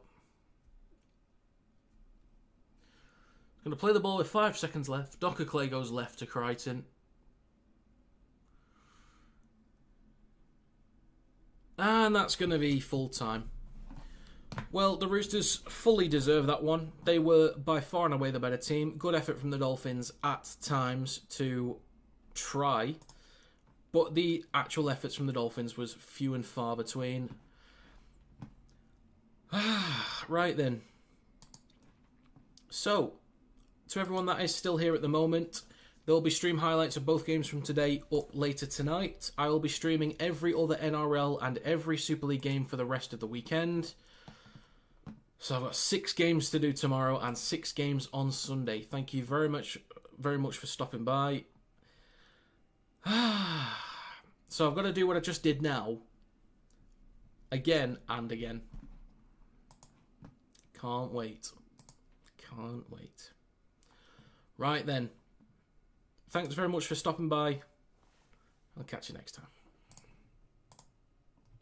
A: Going to play the ball with 5 seconds left. Docker Clay goes left to Crichton. And that's going to be full time. Well, the Roosters fully deserve that one. They were by far and away the better team. Good effort from the Dolphins at times to try. But the actual efforts from the Dolphins was few and far between. Right then. So, to everyone that is still here at the moment, there will be stream highlights of both games from today up later tonight. I will be streaming every other NRL and every Super League game for the rest of the weekend. So I've got 6 games to do tomorrow and 6 games on Sunday. Thank you very much for stopping by. So I've got to do what I just did now. Again and again. Can't wait. Can't wait. Right then. Thanks very much for stopping by. I'll catch you next time.